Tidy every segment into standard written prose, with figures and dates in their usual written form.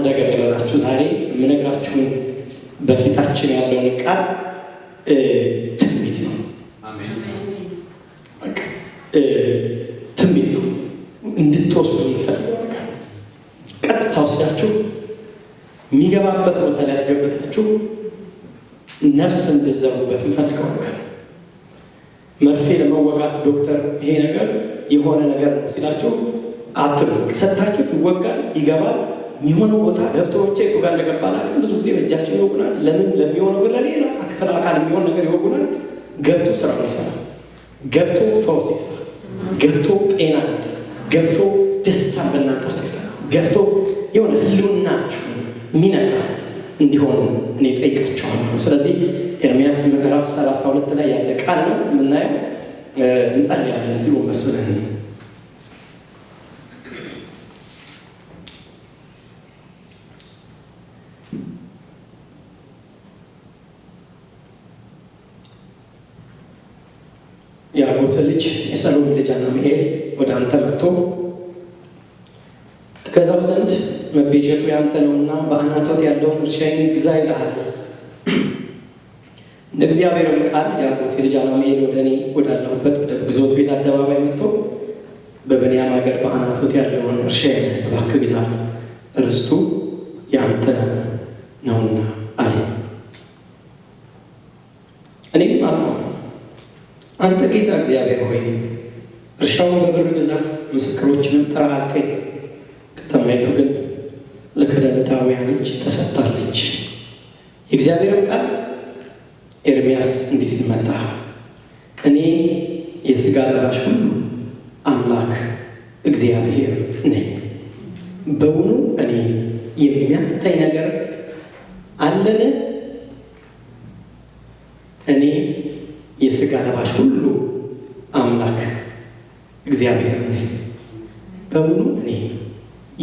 ነገር ልበላችሁ። ዛሬ የምነግራችሁን በፊታችን ያለውን ቃል ትንቢት ነው። ትንቢት ነው እንድትወስዱ የምፈልገው ነገር ቀጥታ ወስዳችሁ የሚገባበት ቦታ ላይ ያስገብታችሁ ነፍስ እንድትዘሩበት የምፈልገው ነገር። መርፌ ለመወጋት ዶክተር ይሄ ነገር የሆነ ነገር ነው ሲላችሁ አትርቅ ሰታችሁት ይወጋል፣ ይገባል። የሚሆነው ቦታ ገብቶ ብቻ የቱ ጋር እንደገባ አላውቅም። ብዙ ጊዜ በእጃችን ይወጉናል። ለምን? ለሚሆነው ግን ለሌላ ክፍል አካል የሚሆን ነገር ይወጉናል። ገብቶ ስራውን ይሰራል። ገብቶ ፈውስ ይሰራል። ገብቶ ጤና፣ ገብቶ ደስታ በእናንተ ውስጥ ይፈጥራል። ገብቶ የሆነ ህልውናችሁ ሚነካ እንዲሆን እኔ ጠይቃችኋለሁ። ስለዚህ ኤርምያስ ምዕራፍ 32 ላይ ያለ ቃል ነው የምናየው። እንጸልያለን። እስቲ መስለን የአጎት ልጅ የሰሎም ልጅ አናምኤል ወደ አንተ መጥቶ ትገዛው ዘንድ መቤዠቱ ያንተ ነውና በአናቶት ያለውን እርሻዬን ግዛ ይልሃል። እንደ እግዚአብሔርም ቃል የአጎቴ ልጅ አናምኤል ወደ እኔ ወዳለሁበት ወደ ግዞት ቤት አደባባይ መጥቶ በብንያም ሀገር በአናቶት ያለውን እርሻዬን እባክህ ግዛ፣ ርስቱ ያንተ ነውና አለ። እኔም አልኩ አንተ ጌታ እግዚአብሔር ሆይ እርሻውን በብር ግዛ፣ ምስክሮችንም ጥራ አልከኝ። ከተማይቱ ግን ለከለዳውያን እጅ ተሰጥታለች። የእግዚአብሔርም ቃል ኤርምያስ እንዲህ ሲል መጣ። እኔ የሥጋ ለባሽ ሁሉ አምላክ እግዚአብሔር ነኝ። በውኑ እኔ የሚያቅተኝ ነገር አለን? እኔ የሥጋ ለባሽ ሁሉ አምላክ እግዚአብሔር ነኝ። በውኑ እኔ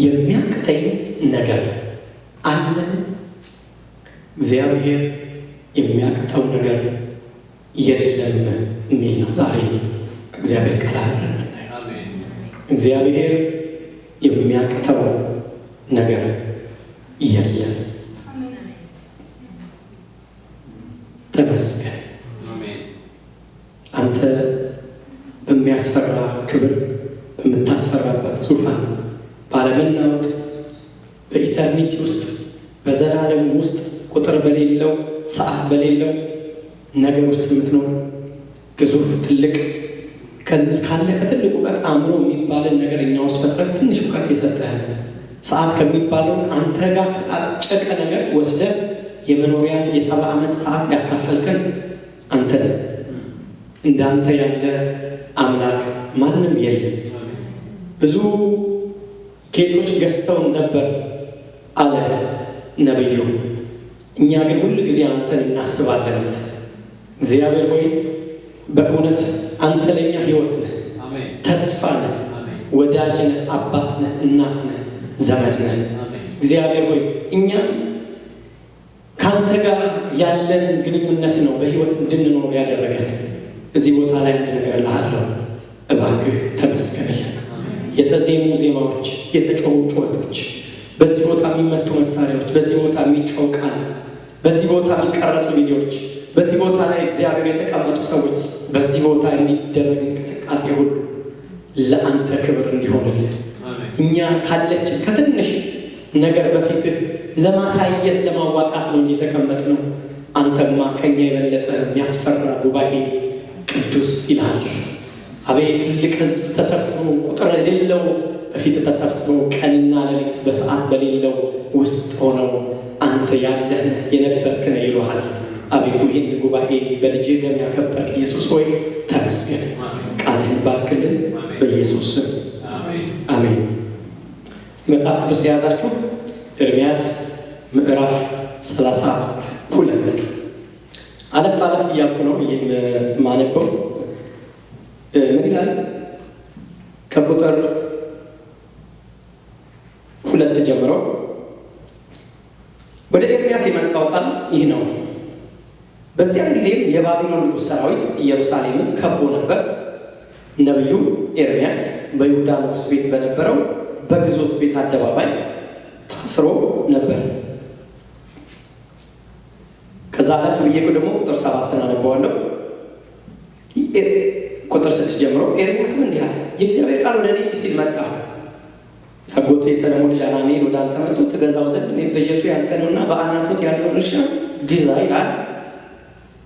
የሚያቅተኝ ነገር አለን? እግዚአብሔር የሚያቅተው ነገር የለም የሚል ነው። ዛሬ ከእግዚአብሔር ቃል አብረን እግዚአብሔር የሚያቅተው ነገር የለም። ተመስገን። አንተ በሚያስፈራ ክብር በምታስፈራበት ዙፋን ባለመናወጥ በኢተርኒቲ ውስጥ በዘላለም ውስጥ ቁጥር በሌለው ሰዓት በሌለው ነገር ውስጥ የምትኖር ግዙፍ ትልቅ ካለ ከትልቅ እውቀት አእምሮ የሚባልን ነገር እኛ ውስጥ ፈጥረህ ትንሽ እውቀት የሰጠህ ሰዓት ከሚባለው አንተ ጋር ከታጨቀ ነገር ወስደህ የመኖሪያን የ70 ዓመት ሰዓት ያካፈልከን አንተ ነህ። እንዳንተ ያለ አምላክ ማንም የለም። ብዙ ጌቶች ገዝተውን ነበር አለ ነብዩ። እኛ ግን ሁል ጊዜ አንተን እናስባለን። እግዚአብሔር ሆይ በእውነት አንተ ለኛ ሕይወት ነህ፣ ተስፋ ነህ፣ ወዳጅ ነህ፣ አባት ነህ፣ እናት ነህ፣ ዘመድ ነህ። እግዚአብሔር ሆይ እኛ ከአንተ ጋር ያለን ግንኙነት ነው በሕይወት እንድንኖር ያደረገን። እዚህ ቦታ ላይ አንድ ነገር እልሃለሁ፣ እባክህ ተመስገን። የተዜሙ ዜማዎች፣ የተጮሁ ጩኸቶች፣ በዚህ ቦታ የሚመቱ መሳሪያዎች፣ በዚህ ቦታ የሚጮህ ቃል፣ በዚህ ቦታ የሚቀረጹ ቪዲዮዎች፣ በዚህ ቦታ ላይ እግዚአብሔር የተቀመጡ ሰዎች፣ በዚህ ቦታ የሚደረግ እንቅስቃሴ ሁሉ ለአንተ ክብር እንዲሆንልህ እኛ ካለችን ከትንሽ ነገር በፊትህ ለማሳየት ለማዋጣት ነው እንጂ የተቀመጥነው። አንተማ ከኛ የበለጠ የሚያስፈራ ጉባኤ ቅዱስ ይላል። አቤት ትልቅ ሕዝብ ተሰብስበው ቁጥር የሌለው በፊት ተሰብስበው ቀንና ሌሊት በሰዓት በሌለው ውስጥ ሆነው አንተ ያለህ የነበርክ ነህ ይሉሃል። አቤቱ ይህን ጉባኤ በልጅ ደም ያከበርክ ኢየሱስ ሆይ ተመስገን። ቃልህን ባርክልን በኢየሱስ ስም አሜን። እስቲ መጽሐፍ ቅዱስ የያዛችሁ ኤርምያስ ምዕራፍ 32 አለፍ አለፍ እያልኩ ነው ይህን ማነበው። ምን ይላል? ከቁጥር 2 ጀምሮ ወደ ኤርምያስ የመጣው ቃል ይህ ነው። በዚያን ጊዜም የባቢሎን ንጉሥ ሰራዊት ኢየሩሳሌምን ከቦ ነበር። ነቢዩም ኤርምያስ በይሁዳ ንጉሥ ቤት በነበረው በግዞት ቤት አደባባይ ታስሮ ነበር። ከዛ አለፍ ብዬ ደግሞ ቁጥር 7 አነበዋለሁ። ቁጥር 6 ጀምሮ ኤርምያስ እንዲህ አለ፣ የእግዚአብሔር ቃል ወደ እኔ ሲል መጣ። አጎቴ የሰለሞን ልጅ ሐናንኤል ወደ አንተ መጥቶ ትገዛው ዘንድ እኔ በጀቱ ያንተ ነውና በአናቶት ያለውን እርሻ ግዛ ይላል።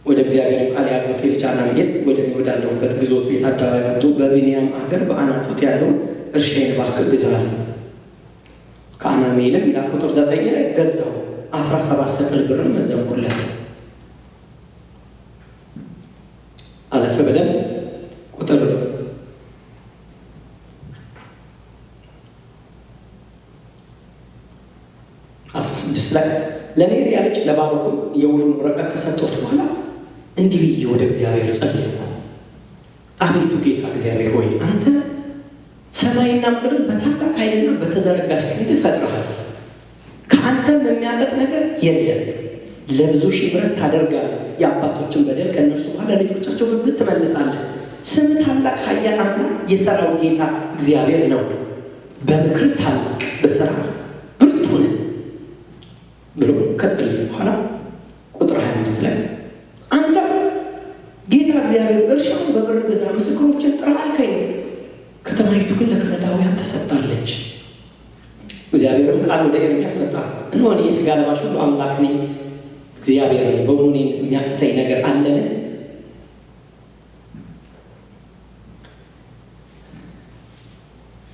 ወደ እግዚአብሔር ቃል የአጎቴ ልጅ ሐናንኤል ወደ እኔ ወዳለሁበት ግዞት ቤት አደባባይ መጥቶ በብንያም አገር በአናቶት ያለውን እርሻዬን እባክህ ግዛ አለ። ከሐናንኤልም ይላል ቁጥር 9 ላይ ገዛው፣ 17 ሰቅል ብርም መዘንኩለት። አለፈ ብለን ቁጥር 16 ላይ ለኔርያ ልጅ ለባሮክ የውሉን ወረቀት ከሰጠሁት በኋላ እንዲህ ብዬ ወደ እግዚአብሔር ጸለይኩ። አቤቱ ጌታ እግዚአብሔር ሆይ አንተ ሰማይና ምድርን በታላቅ ኃይልና በተዘረጋች ክንድ ፈጥረሃል። ከአንተም የሚያመጥ ነገር የለም። ለብዙ ሺህ ምሕረት ታደርጋለህ። የአባቶችን በደል ከእነርሱ በኋላ ልጆቻቸው ብብት ትመልሳለህ። ስም ታላቅ ኃያል አምላክ የሠራዊት ጌታ እግዚአብሔር ነው። በምክር ታላቅ በሥራ ብርቱ ነህ ብሎ ከጸለየ በኋላ ቁጥር 25 ላይ አንተ ጌታ እግዚአብሔር እርሻውን በብር ግዛ፣ ምስክሮችን ጥራ አልከኝ። ከተማይቱ ግን ለከለዳውያን ተሰጥታለች። እግዚአብሔርም ቃል ወደ ኤርምያስ መጣ፣ እነሆ እኔ የሥጋ ለባሽ ሁሉ አምላክ ነኝ፣ እግዚአብሔር ነኝ። በውኑ እኔን የሚያቅተኝ ነገር አለን?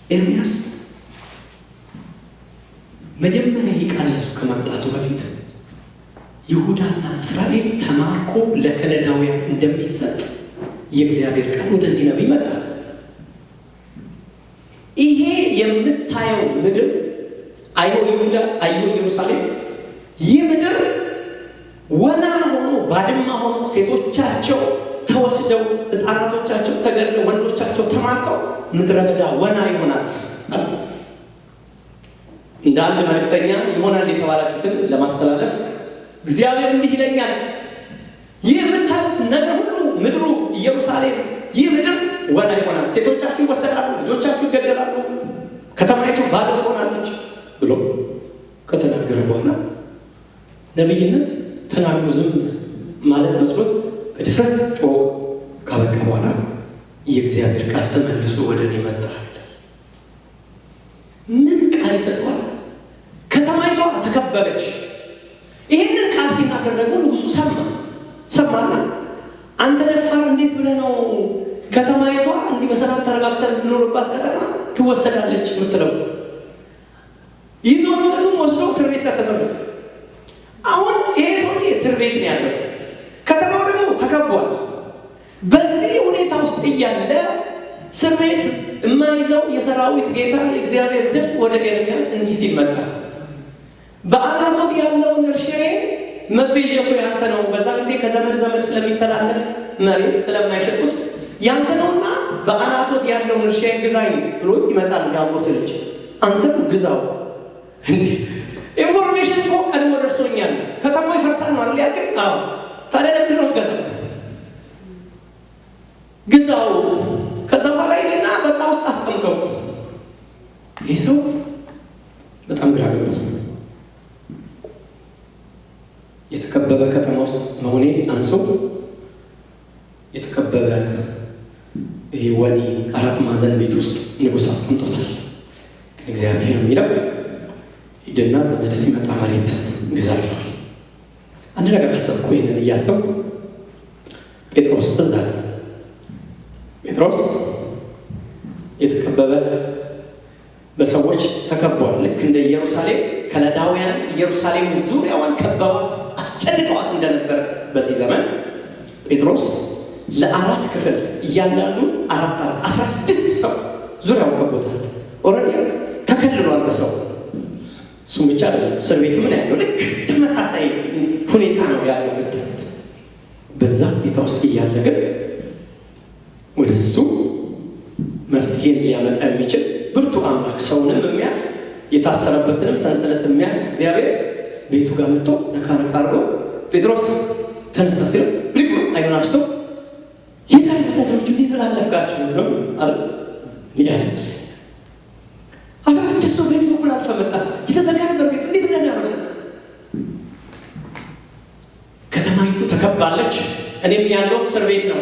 ኤርምያስ መጀመሪያ ይህ ቃል ለእሱ ከመምጣቱ በፊት ይሁዳና እስራኤል ተማርኮ ለከለዳውያን እንደሚሰጥ የእግዚአብሔር ቃል ወደዚህ ነቢይ መጣ። ይሄ የምታየው ምድር አየሁ ይሁዳ፣ አየሁ ኢየሩሳሌም፣ ይህ ምድር ወና ሆኖ ባድማ ሆኖ ሴቶቻቸው ተወስደው ሕፃናቶቻቸው ተገድለው ወንዶቻቸው ተማርከው ምድረ በዳ ወና ይሆናል። እንደ አንድ መልእክተኛ ይሆናል የተባላችሁትን ለማስተላለፍ እግዚአብሔር እንዲህ ይለኛል፣ ይህ የምታዩት ነገር ሁሉ ምድሩ ኢየሩሳሌም፣ ይህ ምድር ወና ይሆናል። ሴቶቻችሁ ይወሰዳሉ፣ ልጆቻችሁ ይገደላሉ፣ ከተማይቱ ባዶ ትሆናለች ብሎ ከተናገረ በኋላ ነቢይነት ተናግሮ ዝም ማለት መስሎት በድፍረት ጮኸ። ካበቃ በኋላ የእግዚአብሔር ቃል ተመልሶ ወደ እኔ መጣ። ምን ቃል ይሰጠዋል? ከተማይቷ ተከበበች። ይህንን ቃል ሲናገር ደግሞ ንጉሱ ሰማና አንተ ደፋር፣ እንዴት ብለህ ነው ከተማይቷ እንዲህ በሰላም ተረጋግተን የምንኖርባት ከተማ ትወሰዳለች የምትለው? ይዞ አንገቱን ወስዶ እስር ቤት ከተተው። አሁን ይሄ ሰውዬ እስር ቤት ነው ያለው፣ ከተማው ደግሞ ተከቧል። በዚህ ሁኔታ ውስጥ እያለ እስር ቤት የማይዘው የሰራዊት ጌታ የእግዚአብሔር ድምፅ ወደ ኤርምያስ እንዲህ ሲል መጣ። በአናቶት ያለውን እርሻዬ መቤዠቱ ያንተ ነው። በዛ ጊዜ ከዘመድ ዘመድ ስለሚተላለፍ መሬት ስለማይሸጡት ያንተ ነውና በአናቶት ያለውን እርሻዬ ግዛኝ ብሎ ይመጣል የአጎቱ ልጅ። አንተም ግዛው። እንዲህ ኢንፎርሜሽን እኮ ቀድሞ ደርሶኛል። ከተማው ይፈርሳል ማለት ያልከኝ? አዎ። ታዲያ ለምንድን ነው ገዛው? ግዛው። ከዛ በኋላ ይሄና በቃ ውስጥ አስቀምጠው። ይህ ሰው በጣም ግራ ገባው። የተከበበ ከተማ ውስጥ መሆኔ አንሶ የተከበበ ይህ ወኒ 4 ማዕዘን ቤት ውስጥ ንጉሥ አስቀምጦታል። ግን እግዚአብሔር የሚለው ሂድና ዘመድ ሲመጣ መሬት ግዛ ይለዋል። አንድ ነገር አሰብኩ። ይህንን እያሰብኩ ጴጥሮስ እዛ ጴጥሮስ የተከበበ በሰዎች ተከቧል። ልክ እንደ ኢየሩሳሌም ከለዳውያን ኢየሩሳሌም ዙሪያዋን ከበዋት አስጨንቀዋት እንደነበር በዚህ ዘመን ጴጥሮስ ለ4 ክፍል እያንዳንዱ 16 ሰው ዙሪያውን ከቦታል። ኦልሬዲ ተከልሏል በሰው። እሱም ብቻ አይደለም፣ እስር ቤት ምን ያለው ልክ ተመሳሳይ ሁኔታ ነው ያለው የምታዩት። በዛ ሁኔታ ውስጥ እያለ ግን ወደ እሱ መፍትሄን ሊያመጣ የሚችል ብርቱ አምላክ፣ ሰውንም የሚያልፍ የታሰረበትንም ሰንሰለት የሚያልፍ እግዚአብሔር ቤቱ ጋር መጥቶ ነካ አድርጎ ጴጥሮስ ተነሳ ሲለው ብድግ ብሎ አይኑን አሽቶ የታል ወታደሮቹ እንዴት ላለፍካቸው ነው አይደል? ሊያለስ 16 ሰው ቤቱ በኩል አልፈ መጣ። የተዘጋ ነበር ቤቱ ተከባለች። እኔም ያለው እስር ቤት ነው።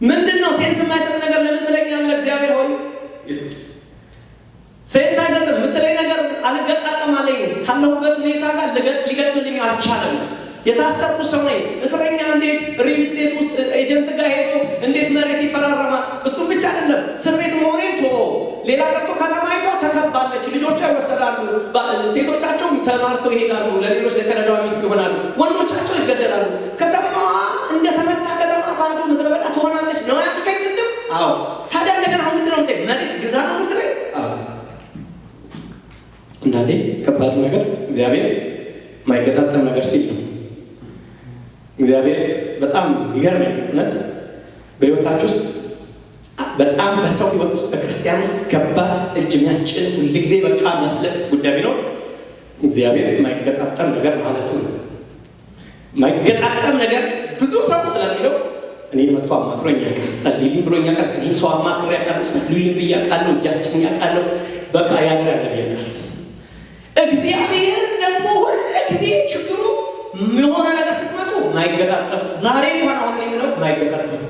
ምንድነው ሴንስ የማይሰጥ ነገር ለምን ትለኛለህ? እግዚአብሔር ሆይ ሴንስ አይሰጥም የምትለኝ ነገር አልገጣጠማለኝ ካለሁበት ሁኔታ ጋር ሊገጥምልኝ አልቻለም። የታሰርኩ ሰው ነኝ። እስረኛ እንዴት ሪል ስቴት ውስጥ ኤጀንት ጋር ሄዶ እንዴት መሬት ይፈራረማል? እሱ ብቻ አይደለም እስር ቤት መሆኔን ቶ ሌላ ቀርቶ ከተማይቷ ተከባለች። ልጆቿ ይወሰዳሉ፣ ሴቶቻቸው ተማርከው ይሄዳሉ፣ ለሌሎች ለተረዳዋ ሚስት ይሆናሉ፣ ወንዶቻቸው ይገደላሉ። ከተማዋ እንደተመታ ከተማ ባዶ ምድረ በዳ ትሆናለች ነው ያልከኝ ቅድም? አዎ። ታዲያ እንደገና አሁን ምንድነው የምትለኝ? መሬት ግዛ ነው የምትለኝ? አዎ። አንዳንዴ ከባድ ነገር እግዚአብሔር የማይገጣጠም ነገር ሲል ነው። እግዚአብሔር በጣም ይገርመኝ እውነት በሕይወታችሁ ውስጥ በጣም በሰው ሕይወት ውስጥ በክርስቲያን ውስጥ ከባድ እጅ የሚያስጭን ሁልጊዜ በቃ የሚያስለቅስ ጉዳይ ቢኖር እግዚአብሔር የማይገጣጠም ነገር ማለቱ ነው። የማይገጣጠም ነገር ብዙ ሰው ስለሚለው እኔን መጥቶ አማክሮኝ ያውቃል፣ ጸልይልኝ ብሎኝ ያውቃል። እኔም ሰው አማክሬ ያውቃለሁ፣ ጸልዩልኝ ብዬ አውቃለሁ፣ እጃችን ያውቃለሁ፣ በቃ ያገር ያለ ያውቃል። እግዚአብሔር ደግሞ ሁልጊዜ ችግሩ የሆነ ነገር ስትመጡ ማይገጣጠም ዛሬ እንኳን አሁን የሚለው ማይገጣጠም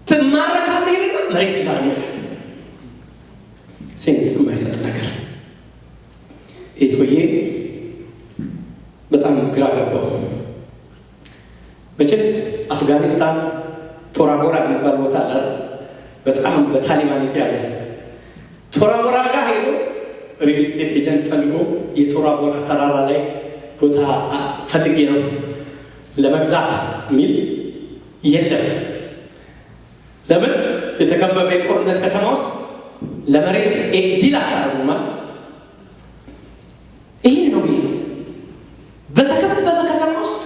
ትማረካለህ ይልና መሬት ይዛኛል። ሴንስ የማይሰጥ ነገር። ይህ ሰውዬ በጣም ግራ ገባው። መቼስ አፍጋኒስታን ቶራ ቦራ የሚባል ቦታ አለ፣ በጣም በታሊባን የተያዘ። ቶራ ቦራ ጋር ሄዶ ሪል ስቴት ኤጀንት ፈልጎ የቶራ ቦራ ተራራ ላይ ቦታ ፈልጌ ነው ለመግዛት የሚል የለም። ለምን? የተከበበ የጦርነት ከተማ ውስጥ ለመሬት ዲል አታረጉማ። ይህ ነው ይሄ በተከበበ ከተማ ውስጥ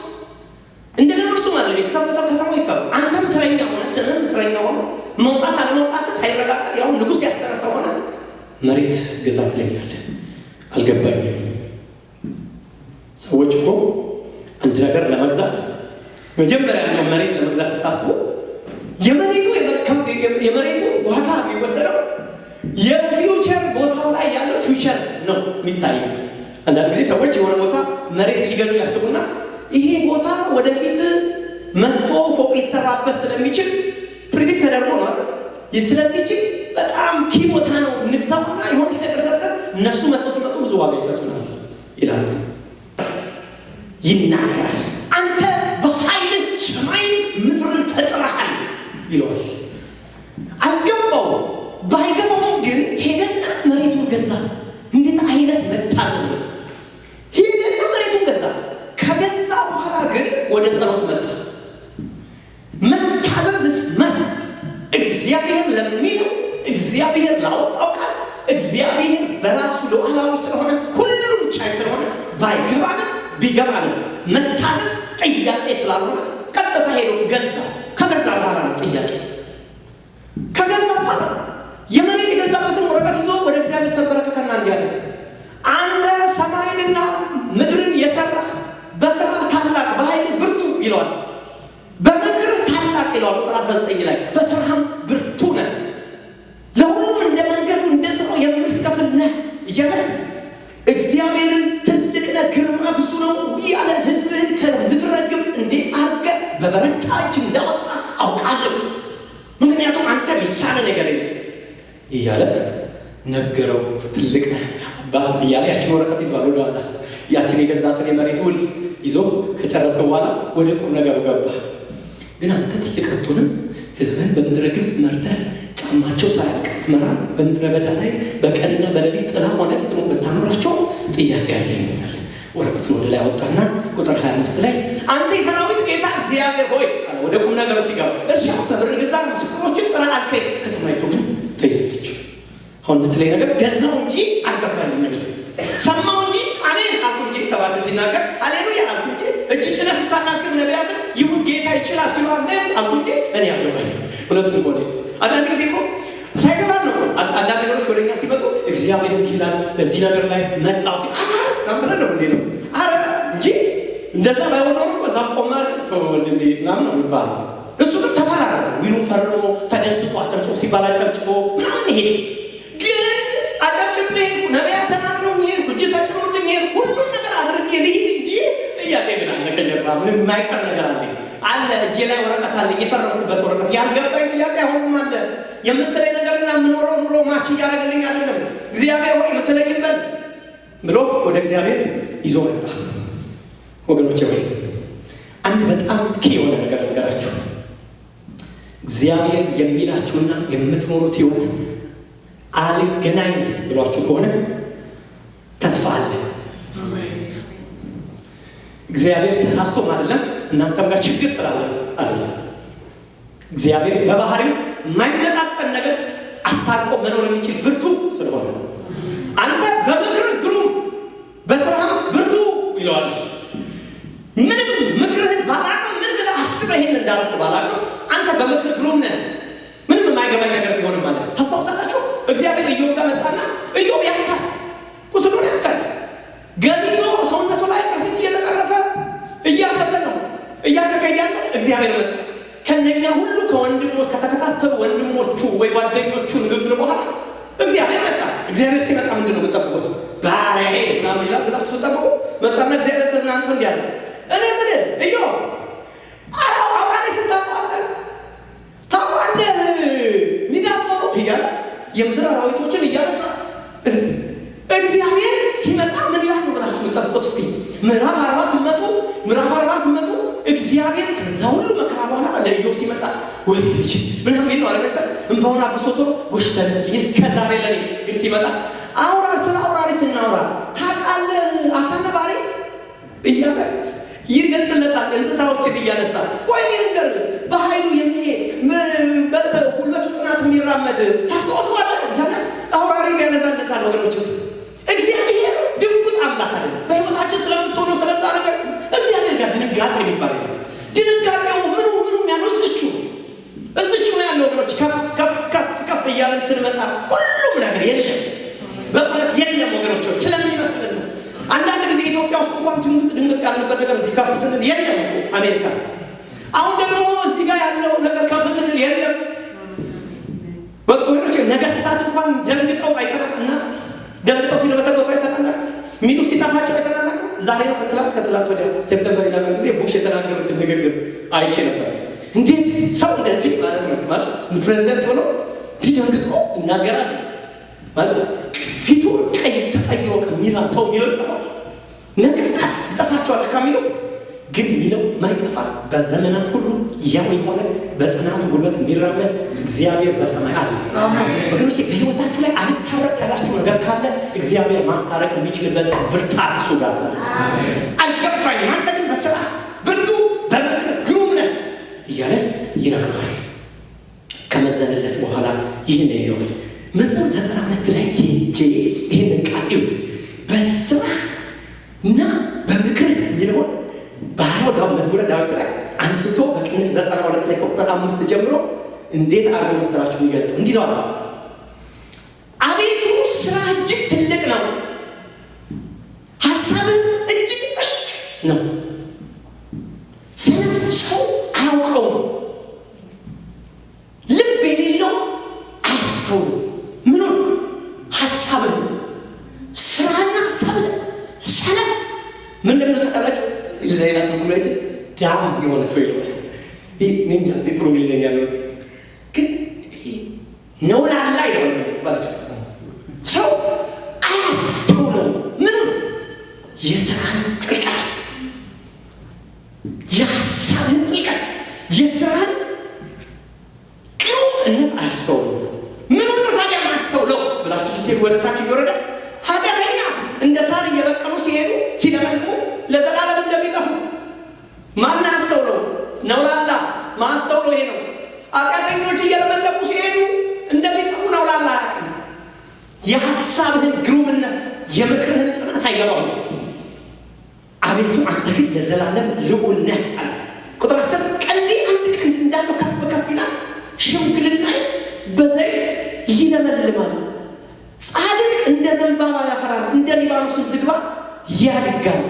እንደገና እሱ ማለት የተከበበ ከተማ ይከበብ። አንተም እስረኛ ሆነ ስንም እስረኛ ሆነ መውጣት አለመውጣት ሳይረጋገጥ ያው ንጉሥ ያሰረሰው ሆነ መሬት ግዛ ትለኛለህ። አልገባኝም። ሰዎች እኮ አንድ ነገር ለመግዛት መጀመሪያ ነው መሬት ለመግዛት ስታስቡ የመሬቱ ዋጋ የሚወሰነው የፊውቸር ቦታው ላይ ያለው ፊውቸር ነው የሚታየው። አንዳንድ ጊዜ ሰዎች የሆነ ቦታ መሬት ሊገዙ ያስቡና ይሄ ቦታ ወደፊት መጥቶ ፎቅ ሊሰራበት ስለሚችል ፕሪዲክት ተደርጎ ነው ስለሚችል በጣም ኪ ቦታ ነው ንግዛውና የሆነች ነገር ሰርተን እነሱ መጥተው ሲመጡ ብዙ ዋጋ ይሰጡናል ይላሉ፣ ይናገራል። አንተ በኃይል ሰማይን ምድርን ፈጥረሃል ይለዋል። አልገባው። ባይገባው ግን ሄደና መሬቱን ገዛ። እንዴት አይነት መታዘዝ ነው! ሄደና መሬቱን ገዛ። ከገዛ በኋላ ግን ወደ ጸሎት መጣ። መታዘዝ መስት እግዚአብሔር ለሚለው እግዚአብሔር ላወጣው ቃል እግዚአብሔር በራሱ ሉዓላዊ ስለሆነ ሁሉም ቻይ ስለሆነ ባይገባንም ቢገባንም መታዘዝ ጥያቄ ስላልሆነ ቀጥታ ሄዶ ገዛ። ከገዛ በኋላ ነው ጥያቄ። ከገዛ በኋላ የመሬት የገዛበትን ወረቀት ይዞ ወደ እግዚአብሔር ተንበረከከና እንዲህ አለ፣ አንተ ሰማይንና ምድርን የሰራ በስራ ታላቅ በኃይል ብርቱ ይለዋል። በምክርህ ታላቅ ይለዋል። ቁጥር 19 ላይ በስራም ብርቱ ነህ፣ ለሁሉም እንደ መንገዱ እንደ ስራው የምትከፍል ነህ እያለ እግዚአብሔርን ትልቅ ነህ፣ ግርማ ብዙ ነው እያለ ሕዝብህን ከምድረ ግብፅ እንዴት አድርገህ በበረታ እጅ እንዳወጣ አውቃለሁ፣ ምክንያቱም አንተ ሚሳነ ነገር የለም እያለ ነገረው። ትልቅ ነህ አባት እያለ ያችን ወረቀት ይዟል። ወደኋላ ያችን የገዛትን የመሬት ውል ይዞ ከጨረሰ በኋላ ወደ ቁም ነገሩ ገባ። ግን አንተ ትልቅ አትሆንም፣ ሕዝብህን በምድረ ግብፅ መርተህ ጫማቸው ሳያልቅ ትመራ፣ በምድረ በዳ ላይ በቀንና በሌሊት ጥላ ሆነ ብታኖራቸው ጥያቄ ያለኛል። ወረቀቱን ወደ ላይ አወጣና ቁጥር 25 ላይ አንተ የሰራዊት ጌታ እግዚአብሔር ሆይ አለ። ወደ ቁም ነገሩ ሲገባ እርሻው በብር ግዛ፣ ምስክሮችን ጥራ አልከኝ፣ ከተማይቱ ግን ተይዛለች። አሁን የምትለኝ ነገር ገዛው እንጂ አልገባኝም። እኔ ሰማሁ እንጂ አሜን አልኩ እንጂ ሰባቱ ሲናገር ሃሌሉያ አልኩ እንጂ እጅ ጭነህ ስታናግር ነቢያትን ይሁን ጌታ ይችላል ሲሉ አሜን አልኩ እንጂ እኔ አልገባኝም። እውነቱን እኮ ነው። አንዳንድ ጊዜ እኮ ሳይገባን ነው አንዳንድ ነገሮች ወደ እኛ ሲመጡ እግዚአብሔር ይላል በዚህ ነገር ላይ መጣው ሲ ብለን ነው እንዴ ነው አረ እንጂ እንደዛ ባይሆን ኖሮ እኮ እዛ ቆማል ወንድሜ ምናምን ነው የሚባለው። እሱ ግን ተፈራራ ዊሉን ፈርሞ ተደስቶ አጨብጭቦ ሲባል አጨብጭቦ ምናምን ይሄ ግን አጨብጭቤ ነቢያት ተናግረው ይሄ እጅ ተጭኖልኝ ይሄ ሁሉም ነገር አድርጌ ልሂድ እንጂ ጥያቄ ግን አለ ምንም የማይቀር ነገር አለ እጄ ላይ ወረቀት አለ የፈረምኩበት ወረቀት ያልገባኝ ጥያቄ አሁንም አለ የምትለኝ ነገርና የምኖረው ኑሮ ማች እያደረገልኝ አይደለም እግዚአብሔር ሆይ የምትለኝ በል ብሎ ወደ እግዚአብሔር ይዞ መጣ። ወገኖቼ ሆይ አንድ በጣም የሆነ ነገር ነገራችሁ። እግዚአብሔር የሚላችሁና የምትኖሩት ህይወት አልገናኝ ብሏችሁ ከሆነ ተስፋ አለ። እግዚአብሔር ተሳስቶም አይደለም እናንተም ጋር ችግር ስላለ አይደለም። እግዚአብሔር በባህሪው የማይመጣጠን ነገር አስታርቆ መኖር የሚችል ብርቱ ስለሆነ አንተ በምክር ግሩም በስራም ብርቱ ይለዋል። ምንም ምክርህን ባላቅም ምን ብለህ አስበህ ይሄን እንዳልክ ባላቅም አንተ በምክር ግሩም ነህ። ምንም የማይገባኝ ነገር ቢሆንም ማለት ታስታውሳላችሁ እግዚአብሔር ኢዮብ ጋር መጣና ኢዮብ ያካል ቁስሉን ያካል ገሊዞ ሰውነቱ ላይ ቅርፊት እየተቀረፈ እያከከ ነው እያከከያለ እግዚአብሔር መጣ። ከነኛ ሁሉ ከወንድሞች ከተከታተሉ ወንድሞቹ ወይ ጓደኞቹ ንግግር በኋላ እግዚአብሔር መጣ። እግዚአብሔር ሲመጣ ምንድን ነው የምትጠብቁት? ባሪያዬ ምናምን ይላል ብላችሁ ተጠብቁ። መጣና እግዚአብሔር ተዝናንቶ እንዲህ አለ እኔ ምን ኢዮብ አውራሪ ስታቋለህ ታቋለህ ሚዳቆ እያለ የምድር አራዊቶችን እያነሳ እግዚአብሔር ሲመጣ ምን ይላል ብላችሁ ተጠብቁት። እስቲ ምዕራፍ 40 ሲመጡ እግዚአብሔር ከዛ ሁሉ መከራ በኋላ ለኢዮብ ሲመጣ ወይ ልጅ ምናምን ነው አለበሰ እንባውን አብሶቶ ወሽ ተነስልኝ እስከዛሬ ለኔ ግን ሲመጣ ስለ አውራሪ ስናወራ ታውቃለህ አሳነባሪ እያለ ይገልጽለታል። እንስሳዎችን እያነሳ ወይ ነገር በኃይሉ የሚሄድ በጉልበቱ ጽናት የሚራመድ ታስተዋስዋለህ እያለ አውራሪ ያነሳለታል። ወገኖች እግዚአብሔር ድንቁጥ አምላክ አይደለም። በህይወታችን ስለምትሆነው ስለዛ ነገር እግዚአብሔር ጋር ድንጋጤ የሚባል ነው። ድንጋጤው ምንም ያለው እዝቹ ነው ያለው። ወገኖች ከፍ እያለን ስንመጣ ሁሉም ነገር የለም በእውነት የለም ወገኖች ስለሚመስለን ነው። አንዳንድ ጊዜ ኢትዮጵያ ውስጥ እንኳን ድንግጥ ያለበት ነገር እዚህ ከፍ ስንል የለም አሜሪካ። አሁን ደግሞ እዚህ ጋር ያለው ነገር ከፍ ስንል የለም። ወገኖች ነገስታት እንኳን ደንግጠው አይተናና ደንግጠው ሲነበተው አይተናና ሚኑ ሲጣፋቸው አይተናና ዛሬ ነው ከትላንት ወዲያ ሴፕቴምበር 11 ጊዜ ቡሽ የተናገሩትን ንግግር አይቼ ነበር። እንዴት ሰው እንደዚህ ማለት ፕሬዝዳንት ሆኖ ደንግጦ ይናገራል ማለት ፊቱ ቀይ ተቀይሮ ከሚላ ሰው ይለጣው ነገስታት ይጠፋቸዋል ከሚሉት ግን ሚለው ማይጠፋ በዘመናት ሁሉ ያው የሆነ በጽናት ጉልበት የሚራመድ እግዚአብሔር በሰማይ አለ። ወገኖቼ በህይወታችሁ ላይ አልታረቅ ያላችሁ ነገር ካለ እግዚአብሔር ማስታረቅ የሚችልበት ብርታት እሱ ጋር አለ። አልገባኝም አንተ ግን በስራ ብርቱ በምክር ግሩም ነህ እያለ ይነግራል። ከመዘነለት በኋላ ይህን ነው መዝሙር 92 ላይ ይህንን ቃል ይዩት። በስራ እና በምክር የሚለውን ባህያው መዝሙረ ዳዊት ላይ አንስቶ በቅንፍ 92 ላይ ከቁጥር 5 ጀምሮ እንዴት አድርጎ መስራችሁ ይገልጣል። እንዲህ ነው አቤቱ ስራ እጅግ ትልቅ ነው፣ ሀሳብህ እጅግ ጥልቅ ነው፣ ሰነፍ ሰው አያውቀውም፣ ልብ የሌለው አያስተውልም። ምኑን? ሀሳብህ ስራና ሀሳብህ ሰነፍ ምን እንደምታውቃላችሁ ሌላ ትርጉም ዳም የሆነ ሰው ይለዋል። ይህ እንጃ ጥሩ እንግሊዝኛ ነው ግን ነውላላ ይሆን ማለት ሰው አያስተውለው። ምንም የስራን ጥልቀት የሀሳብን ጥልቀት የስራን ቅሩብነት አያስተውለው። ምንም ነው ታዲያ ማያስተውለው ብላችሁ ስትሄዱ ወደ ታች እየወረደ ኃጢአተኛ እንደ ሳር እየበቀሉ ሲሄዱ ሲለመልሙ ለዘላለም እንደሚጠፉ ማን አስተውለው? ነውላላ ማስተውለው ይሄ ነው። ኃጢአተኞች እየለመለሙ ሲሄዱ እንደሚጠፉ ነውላላ ያውቃል። የሀሳብህን ግሩምነት የምክርህን ጽናት አይገባውም። አቤቱ አንተ ግን ለዘላለም ልዑል ነህ አለ። ቁጥር 10 ቀንዴ አንድ ቀንድ እንዳለው ከፍ ከፍ ይላል፣ ሽምግልናዬ በዘይት ይለመልማል። ጻድቅ እንደ ዘንባባ ያፈራል፣ እንደ ሊባኖስም ዝግባ ያድጋል።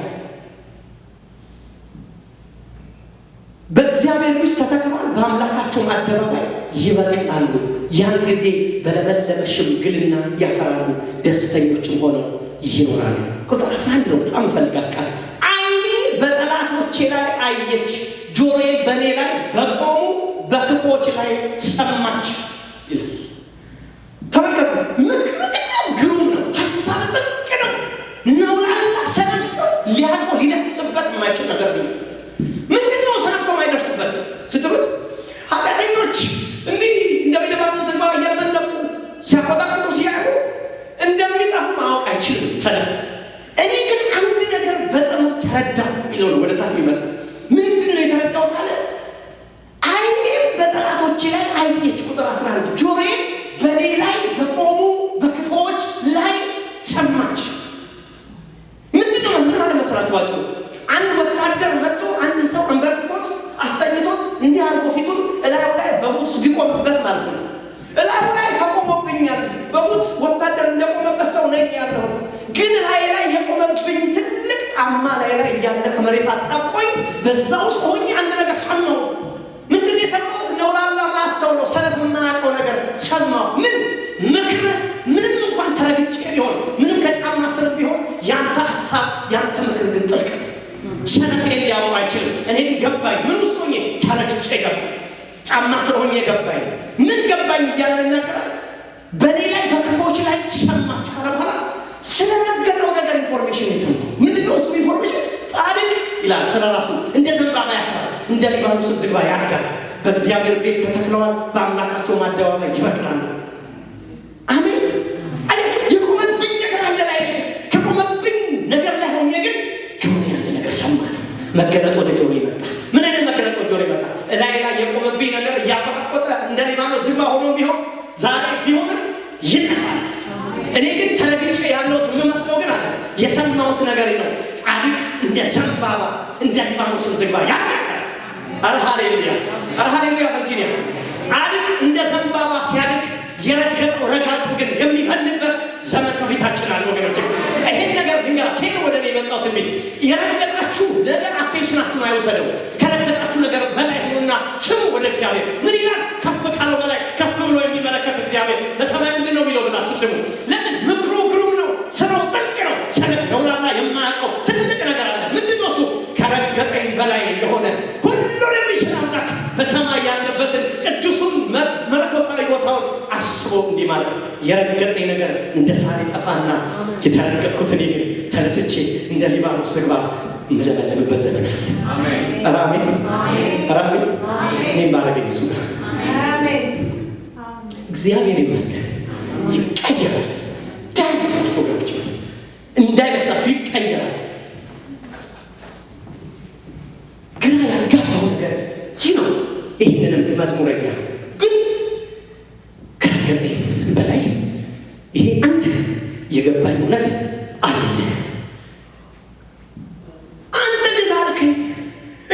በእግዚአብሔር ውስጥ ተተክሏል፣ በአምላካቸው አደባባይ ይበቅላሉ። ያን ጊዜ በለመለመ ሽምግልና ያፈራሉ፣ ደስተኞችም ሆነው ይኖራሉ። ቁጥር 11 ነው በጣም ፈልጋት ቃል አይኔ በጠላቶቼ ላይ አየች፣ ጆሮዬ በእኔ ላይ በቆሙ በክፎች ላይ ሰማች። ተመልከቱ፣ ምክንያቱም ግሩም ነው፣ ሀሳብ ጥልቅ ነው። ነውላላ ሰነፍ ሰው ሊያውቀው ሊደርስበት የማይችል ነገር ነው። ምንድን ነው ሰነፍ ሰው ማይደርስበት ስትሉት፣ ኃጢአተኞች እንዲህ እንደሚደባሉ ዝግባ እየለመለሙ ሲያቆጣቅጡ ሲያዩ እንደሚጠፉ ማወቅ አይችልም ሰነፍ። እኔ ግን አንድ ነገር በጥበብ ተረዳሁ የሚለው ነው ወደ ታች የሚመጣ። ምንድን ነው የተረዳሁት አለ? ዓይኔም በጠላቶቼ ላይ አየች። ቁጥር 11 ጆሮዬ በእኔ ላይ በቆሙ በክፉዎች ላይ ሰማች። ምንድን ነው ምን ማለት መስላችኋል? አንድ ወታደር መጥቶ አንድ ሰው አንበርክኮት አስተኝቶት እንዲህ አድርጎ ፊቱን እላዩ ላይ በቡት ቢቆምበት ማለት ነው። እላዩ ላይ ተቆሞብኛል፣ በቡት ወታደር እንደቆመበት ሰው ነኝ ያለሁት፣ ግን ላይ የቆመብኝ ትልቅ ጫማ ላይ እያለ ከመሬት አጣቆኝ በዛ ውስጥ ሆኜ አንድ ነገር ሰማሁ። ምንድን ነው የሰማሁት? ነውላላ ማስተውለው ሰነፍ የማያውቀው ነገር ሰማሁ። ምን ምክር? ምንም እንኳን ተረግጬ ቢሆን፣ ምንም ከጫማ ስር ቢሆን፣ ያንተ ሀሳብ ያንተ ምክር ግን ጥልቅ ነው። ሰነፍ ሊያውቅ አይችልም። እኔ ግን ገባኝ። ምን ውስጥ ሆኜ? ተረግጬ ገባኝ። ጫማ ስር ሆኜ ገባኝ። ምን ገባኝ እያለ ይናገራል። በእኔ ላይ በክፉዎች ላይ ሰማች ካለ በኋላ ስለረገጠው ነገር ኢንፎርሜሽን የሰማው ምንድን ነው? እሱ ኢንፎርሜሽን ጻድቅ ይላል ስለ ራሱ እንደ ዘንባባ ያፈራል፣ እንደ ሊባኖስ ዝግባ ያድጋል፣ በእግዚአብሔር ቤት ተተክለዋል፣ በአምላካቸው አደባባይ ይበቅላሉ። አሜን። የቆመብኝ ነገር አለ ላይ ከቆመብኝ ነገር ላይ ሆኜ ግን ጆሮዬ አንድ ነገር ሰማል። መገለጥ ወደ ጆሮዬ መጣ። ምን አይነት መገለጥ ወደ ጆሮዬ መጣ? ላይ የቆመብኝ ነገር እያቆጠቆጠ እንደ ሊባኖስ ዝግባ ሆኖ ቢሆን ዛሬ ቢሆንም ይጠፋል። እኔ ግን ተረግጬ ያለሁት የምመስለው ግን አለ የሰማሁት ነገር ነው። ጻድቅ እንደ ዘንባባ እንደ ሊባኖስ ዝግባ ያድጋል። ኧረ ሃሌሉያ! ኧረ ሃሌሉያ! ቨርጂኒያ ጻድቅ እንደ ዘንባባ ሲያድግ የረገጠው ረጋጩ ግን የሚፈልበት ዘመን ከፊታችን አለ ወገኖች። ይሄን ነገር ድንገራችሁ ይሄን ወደ እኔ የመጣሁት እንዴ የረገጣችሁ ነገር አቴንሽናችሁን አይወሰደው። ከረገጣችሁ ነገር በላይ ሆኑና ስሙ ወደ እግዚአብሔር። ምን ይላል? ከፍ ካለው በላይ ከፍ ብሎ የሚመለከት እግዚአብሔር ለሰማይ ምንድን ነው የሚለው ብላችሁ ስሙ። ለምን? ምክሩ ግሩም ነው፣ ስራው ጥልቅ ነው። ሰነፍ ነውላላ የማያውቀው ትልቅ ነገር አለ። ምንድን ነው እሱ? ከረገጠኝ በላይ የሆነ ሁሉን የሚችል አምላክ በሰማይ ያለበትን ቅዱሱን መለኮታዊ ቦታውን አስቦ እንዲህ ማለት የረገጠኝ ነገር እንደ ሳር ይጠፋና የተረገጥኩት እኔ ግን ተነስቼ እንደ ሊባኖስ ዝግባ የምለመለምበት ዘመን አለ። ኧረ አሜን! ኧረ አሜን! እኔም ባረገኝ እሱ ጋር እግዚአብሔር ይመስገን። ይቀየራል። ዳይናቸው ወገኖች እንዳይመስላችሁ ይቀየራል። ግራ ያጋባው ነገር ይህ ነው። ይህንንም መዝሙረኛ ግን ከረገጠኝ በላይ ይሄ አንድ የገባኝ እውነት አለ። አንተ ግዛ አልከኝ፣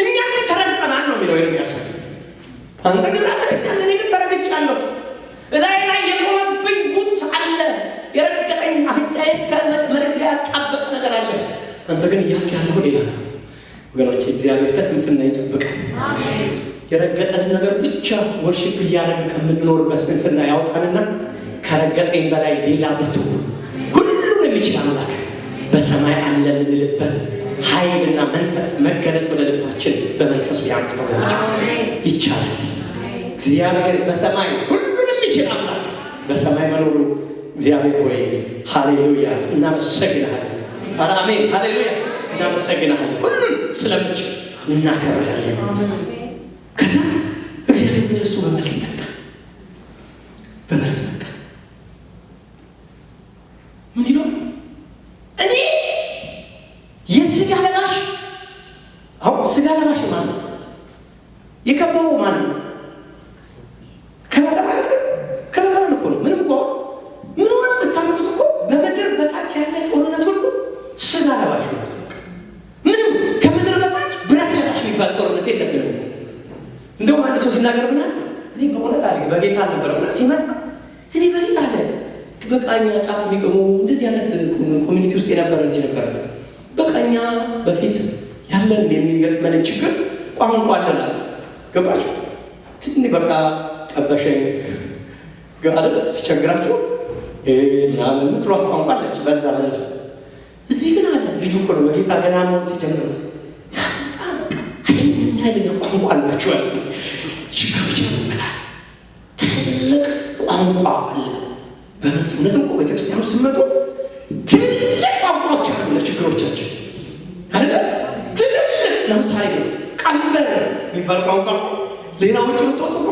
እኛ ግን ተረግጠናል ነው የሚለው ኤርምያስ። አንተ ግዛ ተረግጠናል፣ እኔ ግን ተረግጫለሁ። ላይ የቆመብኝ ቡት አለ፣ የረገጠኝ አፍንጫዬ ከመሬት ላይ ያጣበቀ ነገር አለ። አንተ ግን እያልክ ያለው ሌላ ነው ወገኖች። እግዚአብሔር ከስንፍና ይጠብቃል። የረገጠን ነገር ብቻ ወርሽፕ እያደረግን ከምንኖርበት ስንፍና ያውጣንና ከረገጠኝ በላይ ሌላ ብርቱ ሁሉን የሚችል አምላክ በሰማይ አለ የምንልበት ኃይልና መንፈስ መገለጥ ወደ ልባችን በመንፈሱ ያምጣ ወገኖች። ይቻላል። እግዚአብሔር በሰማይ ሁሉን የሚችል አምላክ በሰማይ መኖሩ እግዚአብሔር ሆይ ሃሌሉያ እናመሰግናለን። ኧረ አሜን! ሃሌሉያ እናመሰግናለን። ሁሉን ስለምችል እናከብራለን። ከዛ እግዚአብሔር እሱ በመልስ መጣ። በመልስ መጣ። ምን ይላል? እኔ የስጋ ለባሽ አሁን ስጋ ለባሽ ማለት ነው። የከበበው ማለት ነው። ከለባን እኮ ነው። ምንም እኮ ምንም የምታመጡት እኮ በምድር በታች ያለ ጦርነት ሁሉ ስጋ ለባሽ ነው። ምንም ከምድር በታች ብረት ለባሽ የሚባል ጦርነት የለብንም። እንደውም አንድ ሰው ሲናገር ምናል እኔ በእውነት አለ በጌታ አልነበረም እና ሲመጣ እኔ በፊት አለ በቃኛ ጫት የሚቅሙ እንደዚህ አይነት ኮሚኒቲ ውስጥ የነበረ ልጅ ነበረ። በቃኛ በፊት ያለን የሚገጥመንን ችግር ቋንቋ አለናል። ገባችሁ? ትንሽ በቃ ጠበሸኝ ጋር ሲቸግራችሁ ምናምን የምትሏት ቋንቋ አለች። በዛ ማለት እዚህ ግን አለ ልጁ እኮ ነው በጌታ ገና ነው ሲጀምር ኃይለኛ ቋንቋ አላቸዋል። ችግሮች ይመጣል። ትልቅ ቋንቋ አለ። በእውነት እኮ ቤተክርስቲያኑ ስመጡ ትልቅ ቋንቋዎች አሉ ለችግሮቻችን አይደለ? ትልቅ ለምሳሌ ቀንበር የሚባል ቋንቋ እኮ ሌላ ውጭ ወጥቶ እኮ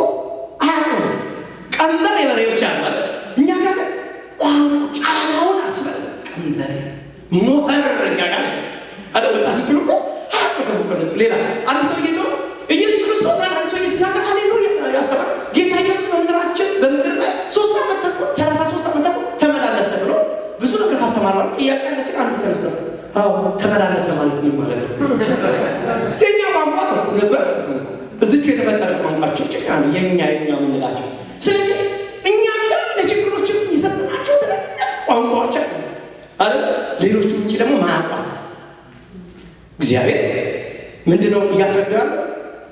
አያውቁም። ቀንበር የበሬዎች አለ ማለት እኛ ጋር ቋንቋ ጫናውን አስበን ቀንበር ሞኸር እኛ ጋር አለ በቃ ስትሉ እኮ አያውቁትም እኮ እነሱ። ሌላ አንድ ሰው ነው ኢየሱስ ክርስቶስ አንድ ሰው ይስናል ሃሌሉያ ያስተማር ጌታ ኢየሱስ በምድራችን በምድር ላይ 3 ዓመት ተኩል 33 ዓመት ተኩል ተመላለሰ ብሎ ብዙ ነገር ካስተማረው ጥያቄ አለ ሲል አንዱ ተነሳ። አዎ ተመላለሰ ማለት ምን ማለት ነው? የኛ ቋንቋ ነው እነሱ እዚህ የተፈጠረ ቋንቋቸው ጭቃ ነው የኛ የምንላቸው። ስለዚህ እኛ ጋር ለችግሮችም ይሰጥናቸው ትልቅ ቋንቋዎች አለ። ሌሎቹ ውጭ ደግሞ ማያውቋት እግዚአብሔር ምንድነው እያስረዳል?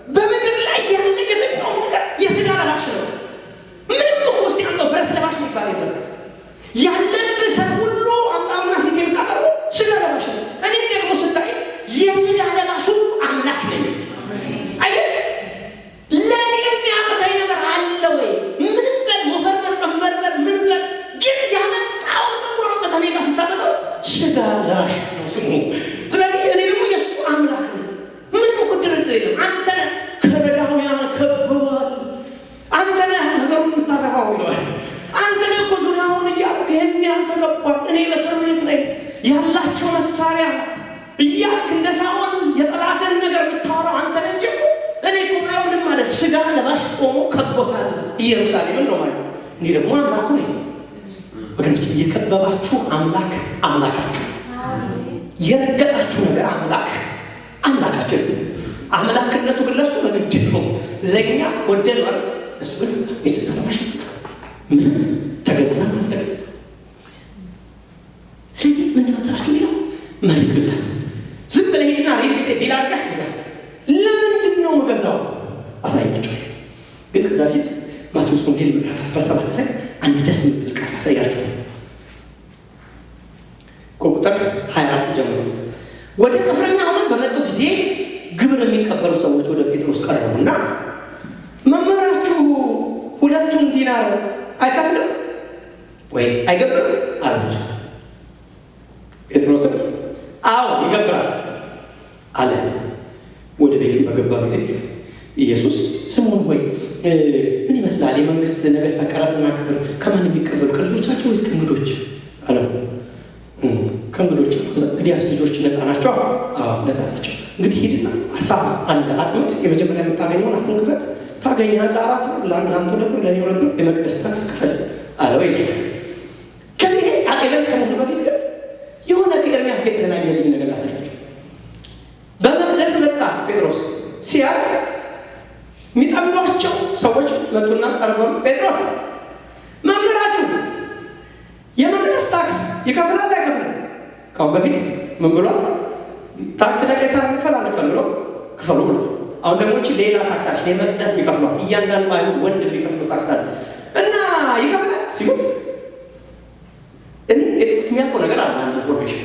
በምድር ላይ ያለ የትኛው ነገር የስጋ ለባሽ ነው። ምንም እኮ ውስጥ ያለው ብረት ለባሽ የሚባል የለም። ያለብህ ሰው ሁሉ አምጣውና ፊት የምታቀርበው ስጋ ለባሽ ነው። እኔ ደግሞ ስታይ የስጋ ለባሹ አምላክ ነኝ። አየህ ለእኔ የሚያቅተኝ ነገር አለ ወይ? ምንም በል ሞፈርበር ቀንበርበር ምን በል ግን ያመጣውን በሙሉ አምጥተህ እኔ ጋር ስታመጣው ስጋ ለባሽ ነው ስሙ። ስለዚህ እኔ ደግሞ የእሱ አምላክ ነኝ። ምንም እኮ ድርድር የለም። አንተ ከበዳውያን ከበዋል፣ አንተ ነህ ነገሩን የምታሰፋው ይለዋል። አንተ ነህ እኮ ዙሪያውን እያልክ ይህን ያልተገባል እኔ በሰሜት ላይ ያላቸው መሳሪያ እያልክ እንደ ሳኦል የጠላትህን ነገር ብታወራው አንተ ነህ እንጂ እኔ እኮ ምንም ማለት ስጋ ለባሽ ቆሞ ከቦታል ኢየሩሳሌምን ነው ማለት። እኔ ደግሞ አምላኩ ነኝ። ወገኖች የከበባችሁ አምላክ አምላካችሁ፣ የረገጣችሁ ነገር አምላክ አምላካችን። አምላክነቱ ግን ለሱ በግድ ነው። ለእኛ ወደኗል። እሱ ግን የስጋ ለባሽ ምን ተገዛ አልተገዛ። ስለዚህ ምን መሰላችሁ ይለው መሬት ግዛ። ዝም ብለህ ሄድና ሪል ስቴት ዲል አድርገህ ግዛ። ለምንድን ነው የምገዛው? አሳያችሁ። ግን ከዛ ፊት ማቴዎስ ወንጌል ምዕራፍ 17 ላይ አንድ ደስ የምትል ቃል አሳያችሁ። ቁጥር 24 ጀምሮ ወደ ቅፍርናሆም በመጡ ጊዜ ግብር የሚቀበሉ ሰዎች ወደ ጴጥሮስ ቀረቡና መምህራችሁ 2 ዲናር አይከፍልም ወይ አይገብርም አሉት። ጴጥሮስም አዎ ይገብራል አለ። ወደ ቤቱ በገባ ጊዜ ኢየሱስ ስምዖን ሆይ ምን ይመስላል? የመንግስት ነገሥታት ቀረጥና ክብር ከማን የሚቀበሉ ከልጆቻቸው ወይስ ከእንግዶች አለው። ከእንግዶች። እንግዲያስ ልጆች ነፃ ናቸው? አዎ ነፃ ናቸው። እንግዲህ ሂድና አሳ አለ አጥምድ፣ የመጀመሪያ የምታገኘውን አፉን ክፈት፣ ታገኛለህ። 4 ብር ለአንተ 2 ብር ለእኔ 2 ብር የመቅደስ ታክስ ክፈል አለው ይላል። ከዚህ አገለት ከመሆኑ በፊት ግን የሆነ ከኤርምያስ ጋር የተገናኘልኝ ነገር ላሳያችሁ። በመቅደስ መጣ ጴጥሮስ። ሲያልፍ የሚጠምዷቸው ሰዎች መጡና ቀርበው ጴጥሮስ መምህራችሁ የመቅደስ ታክስ ይከፍላል አይከፍልም? ካሁን በፊት ምን ብሏል? ታክስ ለቄሳር መክፈል አንከፍል ብሎ ክፈሉ ብሎ። አሁን ደግሞ ሌላ ታክስ አለ የመቅደስ የሚከፍሏት እያንዳንዱ አይሁድ ወንድ የሚከፍሉ ታክስ አለ እና ይከፍላል ሲሉት እኔ ጴጥሮስ የሚያውቀው ነገር አለ። አንድ ኢንፎርሜሽን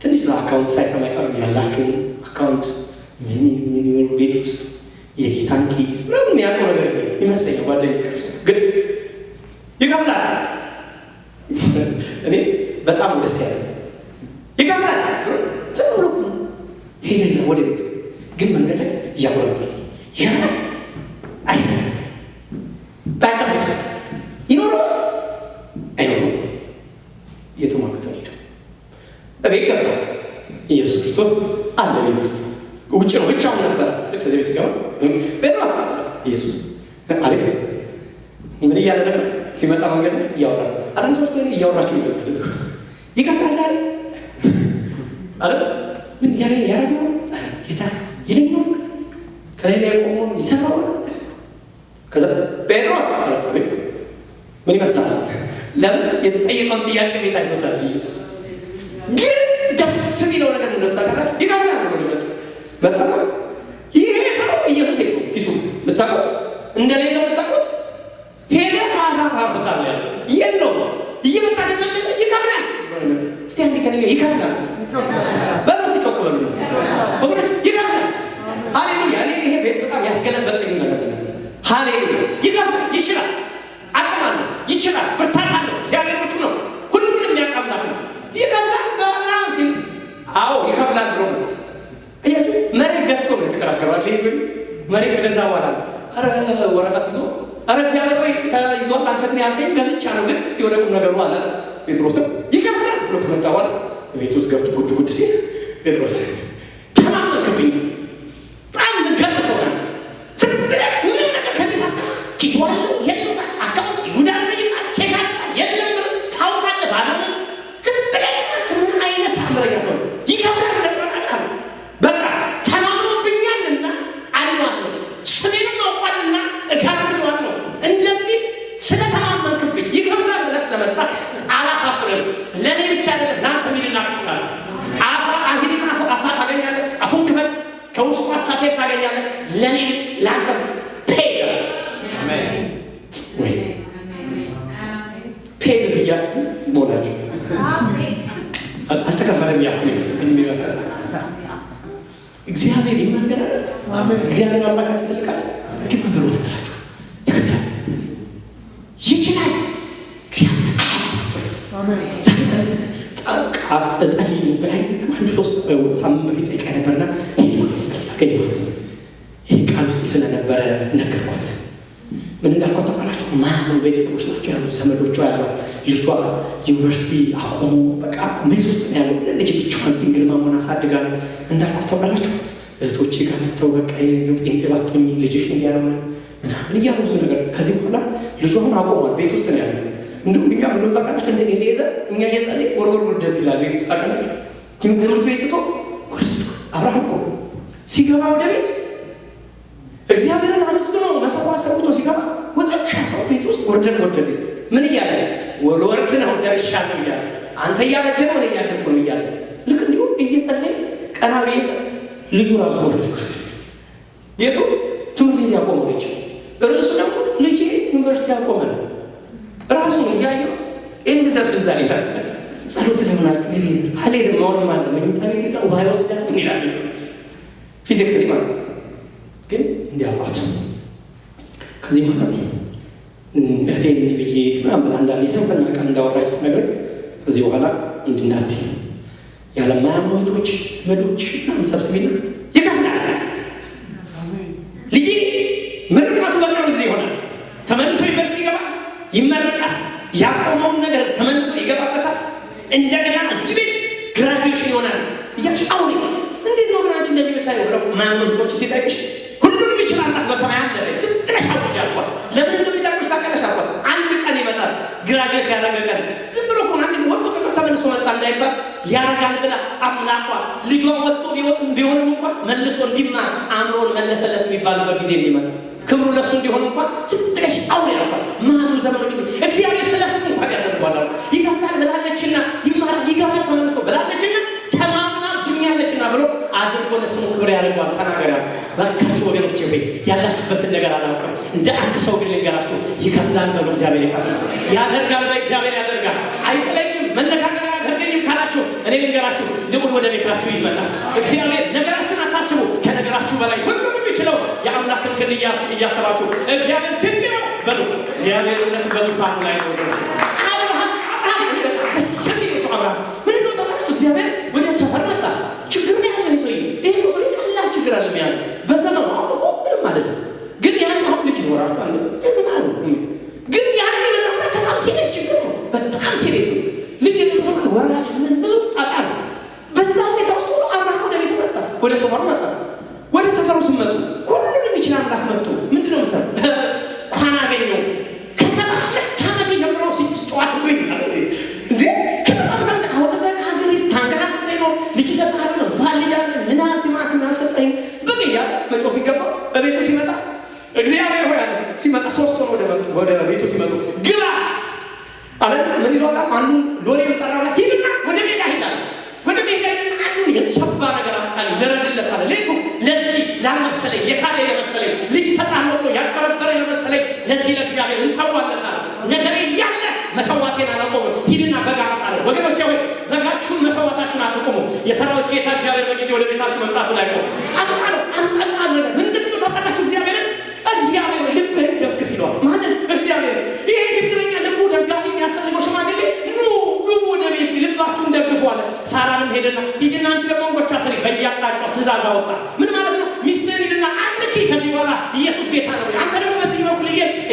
ትንሽ አካውንት ሳይሰማ አይቀርም። ያላችሁን አካውንት ምን ቤት ውስጥ የጌታን ኪስ ምንም የሚያውቀው ነገር ይመስለኛል። ጓደኛ ግን ይከፍላል። እኔ በጣም ደስ ያለ ይከፍላል። ዝም ብሎ ሄደና ወደ ቤቱ ግን መንገድ ላይ እያወራ ያ አይ ባይከፍልስ ይኖረው አይኖረው እየተሟገተ ሄደ። እቤት ገባ። ኢየሱስ ክርስቶስ አለ ቤት ውስጥ። ውጭ ነው ብቻውን ነበር። ከዚህ ቤት ሲገባ ጴጥሮስ ኢየሱስ አቤት ምን እያለ ነበር? ሲመጣ መንገድ ላይ እያወራ አንድ ሰዎች ግን እያወራችሁ ይገባል። ይከፍላል ዛሬ አለ ምን ያለ ያረጋው ጌታ ይለኛል ከላይ ላይ ቆሞ ይሰራው። ከዛ ጴጥሮስ አቤት ምን ይመስላል? ለምን የተጠየቀውን ጥያቄ ቤት አይቶታል ኢየሱስ። ግን ደስ የሚለው ነገር እንደስተካከለ ይከፍላል ነው የሚመጣ በጣም ይሄ ሰው ኢየሱስ ነው ኪሱ ብታውቁት እንደሌለው ብታውቁት ሄደ ካሳ ካርታል ያለ የለው እየመጣ ደግሞ ይከፍላል። እስቲ አንዴ ከነገ ይከፍላል በረፍት ጮክ በሉ ወገኖች ይከፍላል። ሃሌሉያ የገለበጠኝ ነገር ሃሌሉያ ይከፍላል ይችላል አቅም አለው ይችላል ብርታት አለው እግዚአብሔር ብርቱ ነው ሁሉንም ያቀምላል ይከፍላል በጣም ሲል አዎ ይከፍላል ብሎ ነው እያችሁ መሬት ገዝቶ ነው የተከራከረዋል ለይዞ መሬት ከገዛ በኋላ አረ ወረቀት ይዞ አረ እግዚአብሔር ወይ ይዞ አንተ ግን ያልከኝ ገዝቻ ነው ግን እስቲ ወደ ቁም ነገሩ አለ ጴጥሮስ ይከፍላል ብሎ ከመጣ በኋላ ቤት ውስጥ ገብቶ ጉድ ጉድ ሲል ጴጥሮስ ተማመንክብኝ በጣም ልገርሰው ነው ስለዚህ ምንም ነገር ከዲሳሳ ኪቷል የለም አካውንት ይሁዳን ይቃል ቼካል የለም ታውቃለህ ባለነ ስለዚህ ምን አይነት አምረኛ ሰው ይከፍላል ለማለት በቃ ተማምኖብኛልና አልዋለሁ ስሜንም አውቋልና እጋርደዋለሁ እንደዚህ ስለተማመንክብኝ ይከፍላል ብለህ ስለመጣ አላሳፍርም ለኔ ብቻ አይደለም ላንተ ሚልና ክፍላል አሂድና አሳት ታገኛለህ አፉን ክፈት ከውስጡ አስታቴር ታገኛለህ ለኔ ላንተ ፔድ አሜን ወይ ፔድ ብያችሁ ሞላችሁ አሜን አልተከፈለም ያክል ይመስል የሚወሰድ እግዚአብሔር ይመስገን አሜን እግዚአብሔር አምላካችን ትልቃል ግን ነገሩ መሰላችሁ ይከታል ይችላል እግዚአብሔር አሜን ዛሬ አጥተጣይ በላይ አንድ ሶስት ሳምንት በፊት ጠይቄ ነበርና ሄዶ ያገኘኋት ይህ ቃል ውስጥ ስለነበረ ነገርኳት ምን እንዳልኳት ታውቃላችሁ ማን ቤተሰቦች ናቸው ያሉ ዘመዶቿ ያሏት ልጇ ዩኒቨርሲቲ አቆሙ በቃ ሜስ ውስጥ ነው ያለው ልጅ ብቻዋን ሲንግል ማሞን አሳድጋ ነው እንዳልኳት ታውቃላችሁ እህቶቼ ጋር መጥተው በቃ ጴንጤ ባትሆኚ ልጅሽ እንዲያለው ምናምን እያሉ ብዙ ነገር ከዚህ በኋላ ልጇ አሁን አቆሟል ቤት ውስጥ ነው ያለው እንደውም ቢጋ ምን ታውቃላችሁ እንደ ኤሌዘ እኛ የጸለይ ወርወር ደግ ይላል ቤት ውስጥ ታውቃላችሁ ግን ትምህርት ቤት ትቶ አብርሃም እኮ ሲገባ ወደ ቤት እግዚአብሔርን አመስግኖ መሰዋት ሰውቶ ሲገባ ወጣች ሰው ቤት ውስጥ ወርደን ምን እያለ ወርስ ነው ደርሻለሁ እያለ አንተ እያረጀ ነው እያደኩ ነው እያለ ልክ እንዲሁ እየጸለይ ቀና ቤት ልጁ ራሱ ወርደ የቱ ትምህርት ቤት ያቆመ ልጅ እርሱ ደግሞ ልጅ ዩኒቨርሲቲ ያቆመ ነው ራሱ ያየሁት ኤሊዘር ትዛኔ ታደለ ጸሎት ለምናችሁ ኤሊዘር ሀሌድ ማውንም አለ መኝታ ቤት ሄዳ ውሃ ይወስዳል ይላል ፊዚክሊ ማለት ግን እንዲያውቋት ከዚህ በኋላ እህቴ እንዲህ ብዬ ምናምን አንዳንዴ ስንፍና ቃል እንዳወራች ስትነግረኝ ከዚህ በኋላ እንድናት ያለማያሞቶች መዶች ምናምን ሰብስቤና ይከፍላል ልጅ ምርቃቱ በቅርብ ጊዜ ይሆናል ተመልሶ ዩኒቨርሲቲ ይገባል ይመረቃል ያቆመውን ነገር ተመልሶ ይገባበታል እንደገና እዚህ ቤት ግራጁዌሽን ይሆናል እያልሽ አሁን እንዴት ነው ግራጁዌሽን እንደዚህ ልታየው ብለው ማያሞቶች ሲጠይቅሽ ሁሉንም ይችላል በሰማይ አለ ትጥለሽ አውጃለሁ ለምን እንደሚዳርሽ ታቀለሽ አቋል አንድ ቀን ይመጣል ግራጁዌት ያደረገ ዝም ብሎ እኮ አንድ ወጥቶ በቃ ተመልሶ መጣ እንዳይባል ያረጋል ብላ አምላኳ ልጇን ወጥቶ ቢሆንም እንኳን መልሶ እንዲማር አእምሮን መለሰለት የሚባልበት ጊዜ እንዲመጣ ክብሩ ለሱ እንዲሆን እንኳን ስትለሽ አውሬ ያልኳል ማኑ ዘመኖች እግዚአብሔር ስለስሙ እንኳን ያደርጓል ይከፍታል ብላለችና ይማራል ይገባል ተመልሶ ብላለችና ተማምና ዱንያለችና ብሎ አድርጎ ለስሙ ክብር ያደርጓል ተናገራ ባካችሁ ወገኖቼ ሆይ ያላችሁበትን ነገር አላውቅም እንደ አንድ ሰው ግን ልንገራችሁ ይከፍላል በሉ እግዚአብሔር ይከፍላል ያደርጋል በእግዚአብሔር ያደርጋል አይጥለኝም መነካከር ያደርገኝም ካላችሁ እኔ ልንገራችሁ ልዑል ወደ ቤታችሁ ይመጣል እግዚአብሔር ነገራችሁን አታስቡ ከነገራችሁ በላይ ሁሉም የሚችለው የአምላክን ግን እያሰባችሁ እግዚአብሔር ድንቅ ነው በሉ እግዚአብሔር እውነት በዙፋኑ ላይ ነው አብርሃም ምን ነው ታውቃላችሁ እግዚአብሔር ወደ ሰፈር መጣ ችግር ነው ያዘው ይሄ ሰው ቀላል ችግር አለ የሚያዝ በዘመኑ አሁን እኮ ምንም አይደለም ግን ያን አሁን ልጅ ይኖራል አለ የዘመኑ ግን ያን በዛታ በጣም ሲሪየስ ችግር ነው በጣም ሲሪየስ ነው ልጅ የምትወርት ወራጅ ምን ብዙ ጣጣ ነው በዛ ሁኔታ ውስጥ ሁሉ አብርሃም ወደ ቤቱ መጣ ወደ ሰፈሩ መጣ ወደ ሰፈሩ ሲመጡ ሁሉንም ይችላል አምላክ መጥቶ ምንድነው ምታ ኳና አገኘው ከ75 ዓመት ጀምሮ ሲጫወትብኝ እንዴ ከ75 ዓመት አውጥተ ከሀገሪስ ታንከራክተ ነው ልጅ ተጣለ ነው ባልጃለ ምናት ማትና ሰጠኝ በገያ መጮ ሲገባ በቤቱ ሲመጣ እግዚአብሔር ሆይ አለ ሲመጣ ሶስት ሆኖ ወደ ቤቱ ሲመጡ ግባ አለ ምን ይሏል አንዱ ሎሌው ጠራና ሂድና ወደ ሜዳ ሂዳል ወደ ሜዳ አንዱ የተሰባ ነገር አጣል ለረድለት አለ ሌቱ ለዚህ ላመሰለኝ የካደ ለመሰለኝ ልጅ ሰጣለሁ ብሎ ያቀረበረ ለመሰለኝ ለዚህ ለእግዚአብሔር እንሰዋለታል ነገር ያለ መሰዋቴን አላቆም ሂድና በጋ አጣለ ወገኖቼ ሆይ በጋችሁን መሰዋታችሁን አትቆሙ የሰራዊት ጌታ እግዚአብሔር በጊዜ ወደ ቤታችሁ መምጣቱ ላይ ነው አጣለ ምንድነው ተፈላችሁ እግዚአብሔር ሄደና ሂጂና አንቺ ደግሞ እንጎቻ ስሪ በየአቅጣጫው ትእዛዝ አወጣ። ምን ማለት ነው? ሚስትህን ሂድና አምልኪ፣ ከዚህ በኋላ ኢየሱስ ጌታ ነው። አንተ ደግሞ በዚህ በኩል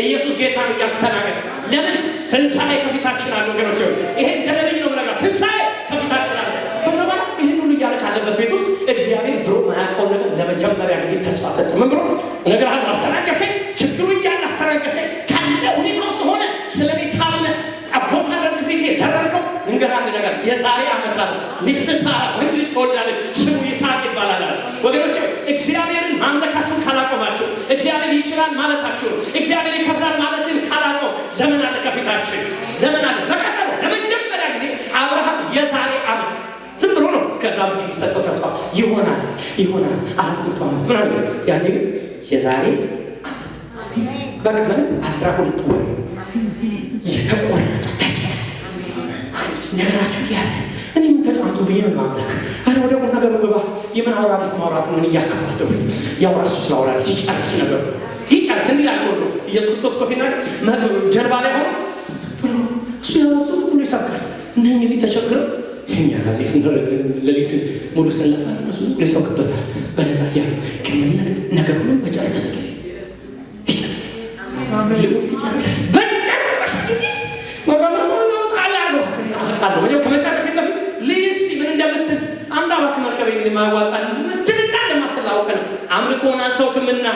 ኢየሱስ ጌታ ነው እያልክ ተናገር። ለምን? ትንሣኤ ከፊታችን አለ ወገኖች። ይሄ እንደነብይ ነው ብለጋ ትንሣኤ ከፊታችን አለ። በሰባራ ይህን ሁሉ እያለ ካለበት ቤት ውስጥ እግዚአብሔር ብሎ ማያውቀው ነገር ለመጀመሪያ ጊዜ ተስፋ ሰጠ። ምን ብሎ ነገር አለ? አስተናገርከኝ፣ ችግሩ እያለ አስተናገርከኝ። ካለ ሁኔታ ውስጥ ሆነ ስለ ቤት አምነ ጠቦታ ደርግ ፊት የሰራርከው እንገር አንድ ነገር የዛሬ ዓመት አለ ሚስት ሳራ ወንድ ልጅ ትወልዳለች፣ ስሙ ይስሐቅ ይባላል። ወገኖች እግዚአብሔርን ማምለካችሁን ካላቆማችሁ፣ እግዚአብሔር ይችላል ማለታችሁን፣ እግዚአብሔር ይከብራል ማለትን ካላቆም ዘመን አለ ከፊታችን፣ ዘመን አለ። በቀጠሮ ለመጀመሪያ ጊዜ አብርሃም የዛሬ ዓመት ዝም ብሎ ነው እስከዛ የሚሰጠው ተስፋ ይሆናል 400 ዓመት ምናምን ያኔ ግን የዛሬ ዓመት በቃ 12 ወር የተቆረጠ ተስፋ ነገራችሁ ያለ እኔ ምን ተጫንቶ ብዬ ምን ማምለክ አረ ወደ ቁም ነገሩ ግባ። የምን አውራሪስ ማውራት ምን እያከባተው ያው ራሱ ስለ አውራሪስ ይጨርስ ነገሩ ይጨርስ እንዲላል ሁሉ ኢየሱስ ክርስቶስ ኮፊና ጀርባ ላይ ሆኖ እሱ ያወሱ ሁሉ ይሰብካል። እነዚህ ተቸግረው የኛ እዚህ ስንረግ ለሊት ሙሉ ሰለፋ እሱ ሁሉ ይሰብክበታል በነዛ ያለ ግን ነገሩን በጨረሰ ጊዜ ይጨርስ ልሙስ ይጨርስ በጨረሰ ጊዜ ወገኑ አለ ወዲያው ከመጨረስ የለም ልይስ ምን እንደምትል አንተ አባክ መርከበኝ ማዋጣ ምትል እንደማትላውቅ ነው። አምልኮን አልተውክምና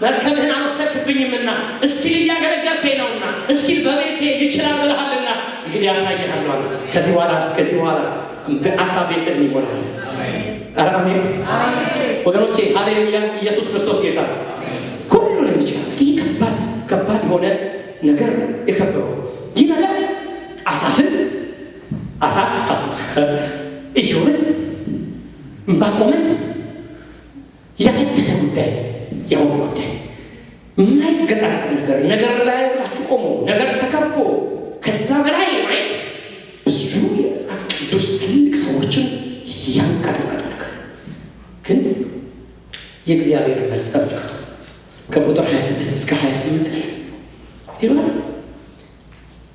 መርከብህን አልወሰድክብኝምና እስኪ እያገለገልከኝ ነውና እስኪ በቤቴ ይችላል ብለሃልና እንግዲህ ያሳይሃለሁ አለ። ከዚህ በኋላ በአሳ ቤትህን ይሞላል። አሜን ወገኖቼ ሃሌሉያ። ኢየሱስ ክርስቶስ ጌታ ነው። ሁሉንም ይችላል። ይህ ከባድ የሆነ ነገር የከበረው ይህ ነገር አሳፍ ኢዮብን ዕንባቆምን የፈተነ ጉዳይ የሆነ ጉዳይ የማይገጣጠም ነገር ላይ ብላችሁ ቆሞ ነገር ተከቦ ከዛ በላይ ማየት ብዙ የመጽሐፍ ቅዱስ ትልቅ ሰዎችን ያንቀጠቀጠ ነገር ግን የእግዚአብሔር መልስ ተመልከቱ። ከቁጥር 26 እስከ 28 ላይ ይባላል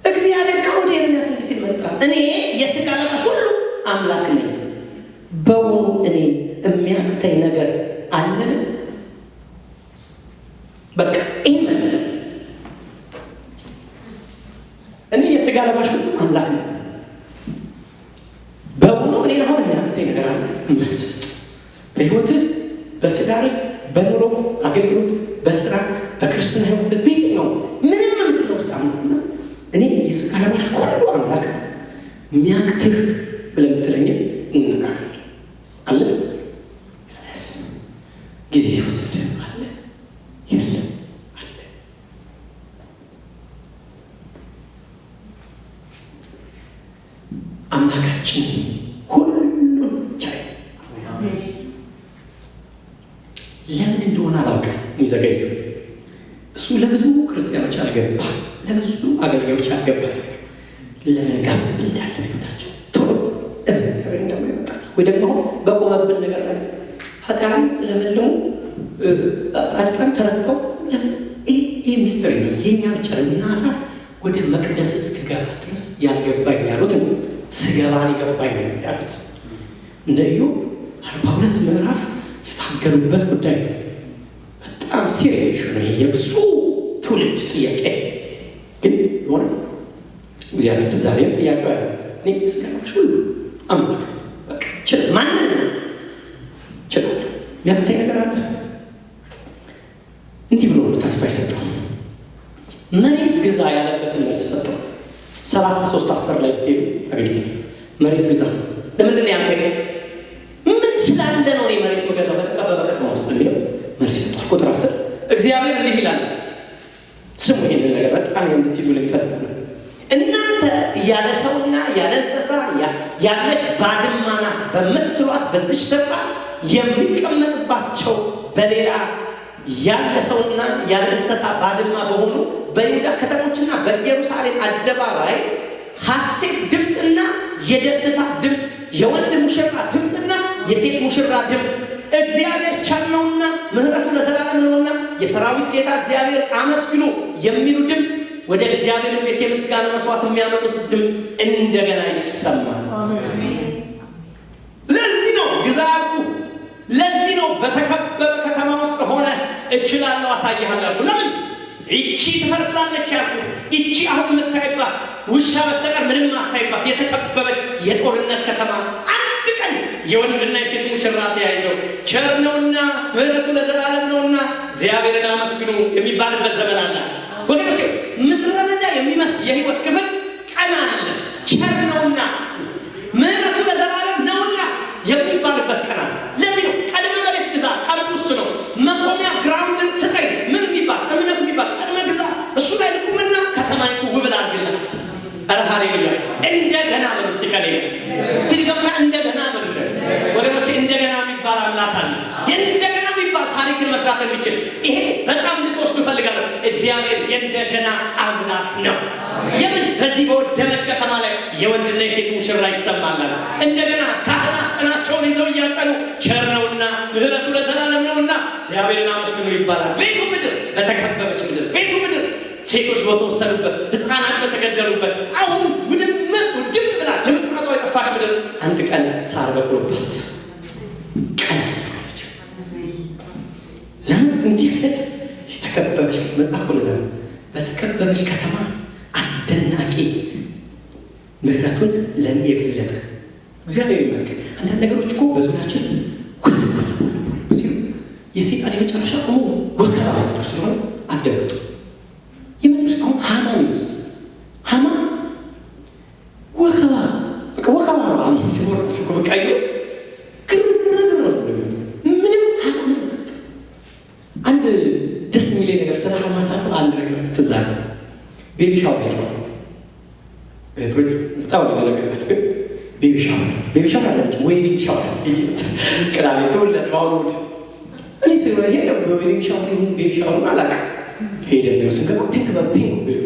እግዚአብሔር ከወዲያ የሚያስነስ ሲመጣ እኔ የሥጋ ለባሽ ሁሉ አምላክ ነኝ፣ በውኑ እኔ የሚያቅተኝ ነገር አለን? በቃ ይህ ማለት እኔ የሥጋ ለባሽ ሁሉ አምላክ ነኝ፣ በውኑ እኔ አሁን የሚያቅተኝ ነገር አለ? በሕይወትህ፣ በትዳርህ፣ በኑሮ አገልግሎት፣ በስራ፣ በክርስትና ሕይወት ቤት ነው ምንም የምትለው ውስጥ አምና እኔ የሥጋ ለባሽ ሁሉ አምላክ ነው የሚያቅትህ ብለህ የምትለኝ እንነጋገር አለ። ጊዜ ወሰደ አለ የለም አለ። አምላካችን ሁሉን ቻይ። ለምን እንደሆነ አላውቅም የሚዘገየው እሱ ለብዙ ክርስቲያኖች አልገባ፣ ለብዙ አገልጋዮች አልገባ። ለምን ጋር እንዳለ ህይወታቸው ቶሎ እንደማይመጣ ወይ ደግሞ በቆመብን ነገር ላይ ኃጢአን ስለመለሙ ጻድቃን ተረድተው ለምን ይህ ሚስጥር ነው የኛ ብቻ እናሳ ወደ መቅደስ እስክገባ ድረስ ያልገባኝ ያሉት ስገባን ይገባኝ ነው ያሉት። እነ ኢዮብ 42 ምዕራፍ የታገሉበት ጉዳይ ነው። በጣም ሲሪየስ ነው። የብዙ ትውልድ ጥያቄ ግን ሆነ እግዚአብሔር ዛሬም ጥያቄው ያለ እኔ ስከላሽ ሁሉ አምላክ በቃ ችል ማንን ችላል የሚያምታይ ነገር አለ። እንዲህ ብሎ ተስፋ ይሰጠው መሬት ግዛ ያለበትን መልስ ሰጠው። 33:10 ላይ ብትሄዱ ታገኙት። መሬት ግዛ ለምንድን ነው ያንተ ምን ስላለ ነው እኔ መሬት መገዛ በተቀበለ ከተማ ውስጥ የሚለው መልስ ሰጠው። ቁጥር 10 እግዚአብሔር እንዲህ ይላል፣ ስሙ ይሄንን ነገር በጣም እንድትይዙ ልንፈልግ ነው። እናንተ ያለ ሰውና ያለ እንስሳ ያለች ባድማ ናት በምትሏት በዚች ስፍራ የሚቀመጥባቸው በሌላ ያለ ሰውና ያለ እንስሳ ባድማ በሆኑ በይሁዳ ከተሞችና በኢየሩሳሌም አደባባይ ሐሴት ድምፅና የደስታ ድምፅ፣ የወንድ ሙሽራ ድምፅና የሴት ሙሽራ ድምፅ፣ እግዚአብሔር ቸር ነውና ምሕረቱ ለዘላለም ነውና የሰራዊት ጌታ እግዚአብሔር አመስግኑ የሚሉ ድምፅ፣ ወደ እግዚአብሔር ቤት የምስጋና መስዋዕት የሚያመጡት ድምፅ እንደገና ይሰማል። አሜን። እግዚአብሔር ቸር ነውና ምሕረቱ ለዘላለም ነውና የሰራዊት ጌታ እግዚአብሔር አመስግኑ የሚሉ ድምፅ፣ ወደ እግዚአብሔር ቤት የምስጋና መስዋዕት የሚያመጡት ድምፅ እንደገና ይሰማል። አሜን። እግዚአብሔር ቸር ነውና ምሕረቱ ለዘላለም ነውና የሰራዊት ጌታ እግዚአብሔር አመስግኑ የሚሉ ድምፅ እንደገና ይሰማል። እችላለሁ አሳይሃለሁ። ለምን እቺ ትፈርሳለች ያልኩ እቺ አሁን የምታይባት ውሻ በስተቀር ምንም አታይባት የተከበበች የጦርነት ከተማ አንድ ቀን የወንድና የሴት ሙሽራ ተያይዘው ቸር ነውና ምሕረቱ ለዘላለም ነውና እግዚአብሔርን አመስግኑ የሚባልበት ዘመን አለ ወገኖቼ። ምድረ በዳ የሚመስል የህይወት ክፍል ቀና አለ። ቸር ነውና ምሕረቱ ለዘላለም ነውና የሚባልበት ቀን አለ። ለዚህ ነው ቀድመ መሬት ግዛ ቀልዱ እሱ ነው። መቆሚያ ግራውንድ ስጠኝ ምን የሚባል እምነቱ የሚባል ቀድመ ግዛ እሱ ላይ ልቁምና ከተማይቱ ውብ ላድርግልህ። ኧረ ሃሌሉያ! እንደገና ምን ውስጥ ይቀለኝ እስቲ ገና እንደገና ምን ወገኖቼ እንደገና የሚባል አምላክ አለ። እንደገና የሚባል ታሪክን መስራት የሚችል ይሄ በጣም ልትወስዱ እፈልጋለሁ። እግዚአብሔር የእንደገና አምላክ ነው። የምን በዚህ በወደመች ከተማ ላይ የወንድና የሴት ሙሽራ ይሰማናል። እንደገና ካህናት ቀናቸውን ይዘው እያጠኑ ቸር ነውና ምሕረቱ ለዘላለም ነውና እግዚአብሔርን አመስግኑ ይባላል። ቤቱ ምድር በተከበበች ምድር ቤቱ ምድር ሴቶች በተወሰዱበት ሕፃናት በተገደሉበት አሁን ውድም ብላ ትምጥመጧ የጠፋች ምድር አንድ ቀን ሳር በቅሎባት ቀን ለምን እንዲህ አይነት የተከበበች መጽሐፍ ሁሉ ዘመን በተከበበች ከተማ አስደናቂ ምሕረቱን ለኔ የገለጠ እግዚአብሔር ይመስገን። አንዳንድ ነገሮች እኮ በዙሪያችን ሲሉ የሰይጣን የመጨረሻ ወከባ መፍጠር ስለሆነ አትደብጡ። የመጨረሻው ሃማ ነው። ሃማ ወከባ በቃ ወከባ ነው። አሁን ሲወር ስኮ በቃዩ ግርግር ነው። ምንም ሃማ አንድ ደስ የሚለኝ ነገር ስለ ሃማ ሳስብ አንድ ነገር ትዝ አለ። ቤቢ ሻወር ሄድኩ። እህቶች በጣም እንደነገራችሁ ግን ቤቢ ሻወር አላችሁ ዌዲንግ ሻወር ቅዳሜ ተወለት ባውሩድ እኔ ሲሆን ይሄ ዌዲንግ ሻወር ይሁን ቤቢ ሻወር አላውቅም። ሄደን ነው ስንገባ ፒንክ በፒንክ ቤቱ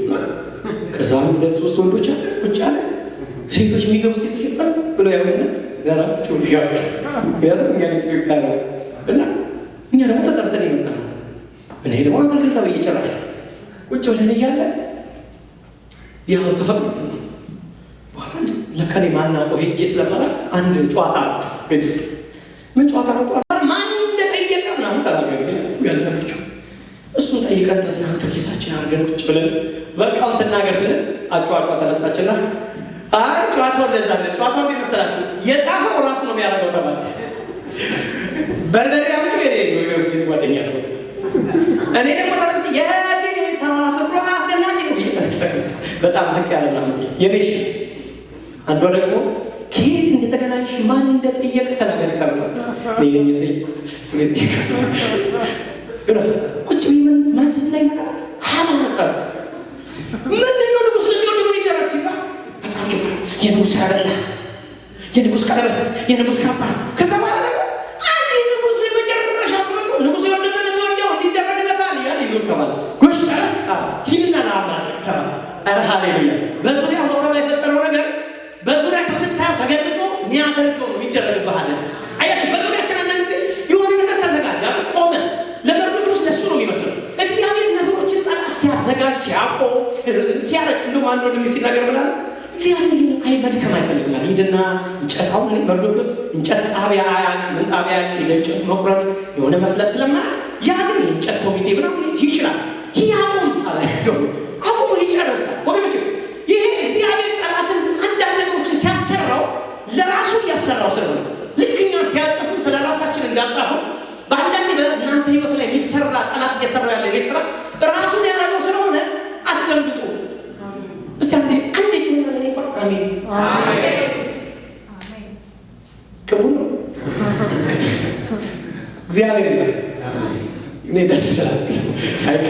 ከዛ ሁለት ሶስት ወንዶች አለ ቁጭ አለ ሴቶች የሚገቡ ሴቶች ብሎ ያውና ለራሳቸው ይጋቡ ያለው እኛ ነው ሲካራ እና እኛ ደግሞ ተጠርተን ይመጣል። እኔ ደግሞ አገልግል ተብዬ ጨራሽ ቁጭ ብለን እያለ ያው ተፈቅዶ በኋላ ለካኔ ማናውቀው ሄጄ ስለማላውቅ አንድ ጨዋታ ቤት ውስጥ ምን ጨዋታ ነው ማን እንደጠየቀ ምናምን ተናገረ ያላችሁ እሱን ጠይቀን ተስናንተ ኪሳችን አድርገን ቁጭ ብለን በቃው ተናገር ስለ አጫዋጫ ተነሳችና አይ ጨዋታው እንደዛ ነው ጨዋታው እንደመሰላችሁ የጻፈው ራሱ ነው የሚያደርገው ተባለ። በርበሬ አምጪ የኔ ጓደኛ ነው። እኔ ደግሞ ተነስቼ የጌታ ፍቅሩ አስደናቂ ነው በጣም ዝቅ ያለ ነው የኔሽ አንዷ ደግሞ ከየት እንደተገናኘሽ ማን እንደጠየቀ ተናገር ይቀርባል። ቁጭ ቢምን ማንስ ላይ ነበር ሃማ ነበር ምንድነው ንጉስ ሊወደው ይደረግ ሲባል አሳቸው የንጉስ አደላ የንጉስ ቀለበት የንጉስ ካባ ከዛ ማለት ነው አንድ ንጉስ የመጨረሻ አስመጡ ንጉስ የወደደ ነው እንዲደረግለታል ያ ይዞር ተባለ ጎሽ ታስጣ ሂልና ለአምላክ ተባለ። አረ ሃሌሉያ! በዙሪያ ወከባ የፈጠረው ነገር በዙሪያ ከምታየው ተገልጦ የሚያደርገው ነው የሚደረግብሃል። አያችሁ በዙሪያችን አንዳንድ ጊዜ የሆነ ነገር ተዘጋጀ ቆመ ለመርዶክዮስ ለሱ ነው የሚመስለው። እግዚአብሔር ነገሮችን ጠላት ሲያዘጋጅ ሲያቆ ሲያረቅ እንደውም አንድ ወንድም ሲናገር ብላል እግዚአብሔር አይ መድከም አይፈልግም አለ። ሂድና እንጨታውን መርዶክዮስ እንጨት ጣቢያ አያውቅም ምን ጣቢያ እንጨት መቁረጥ የሆነ መፍለጥ ስለማያውቅ ያ ግን እንጨት ኮሚቴ ምናምን ይችላል ያቆም አለ አቆሙ ይጨርሳል። ወገኖች ይሄ እግዚአብሔር ጠላትን አንዳንድ ነገሮችን ሲያሰራው ለራሱ እያሰራው ስለሆነ ልክ እኛ ሲያጠፉ ስለ ራሳችን እንዳጣፈው በአንዳንድ በእናንተ ህይወት ላይ የሚሰራ ጠላት እየሰራ ያለ ቤት ስራ ራሱን ያደረገው ስለሆነ አትደንግጡ። እስቲ አንዴ ጭምር ለኔ እንኳን አሜን ቅቡል ነው። እግዚአብሔር ይመስገን እኔ ደስ ስላለ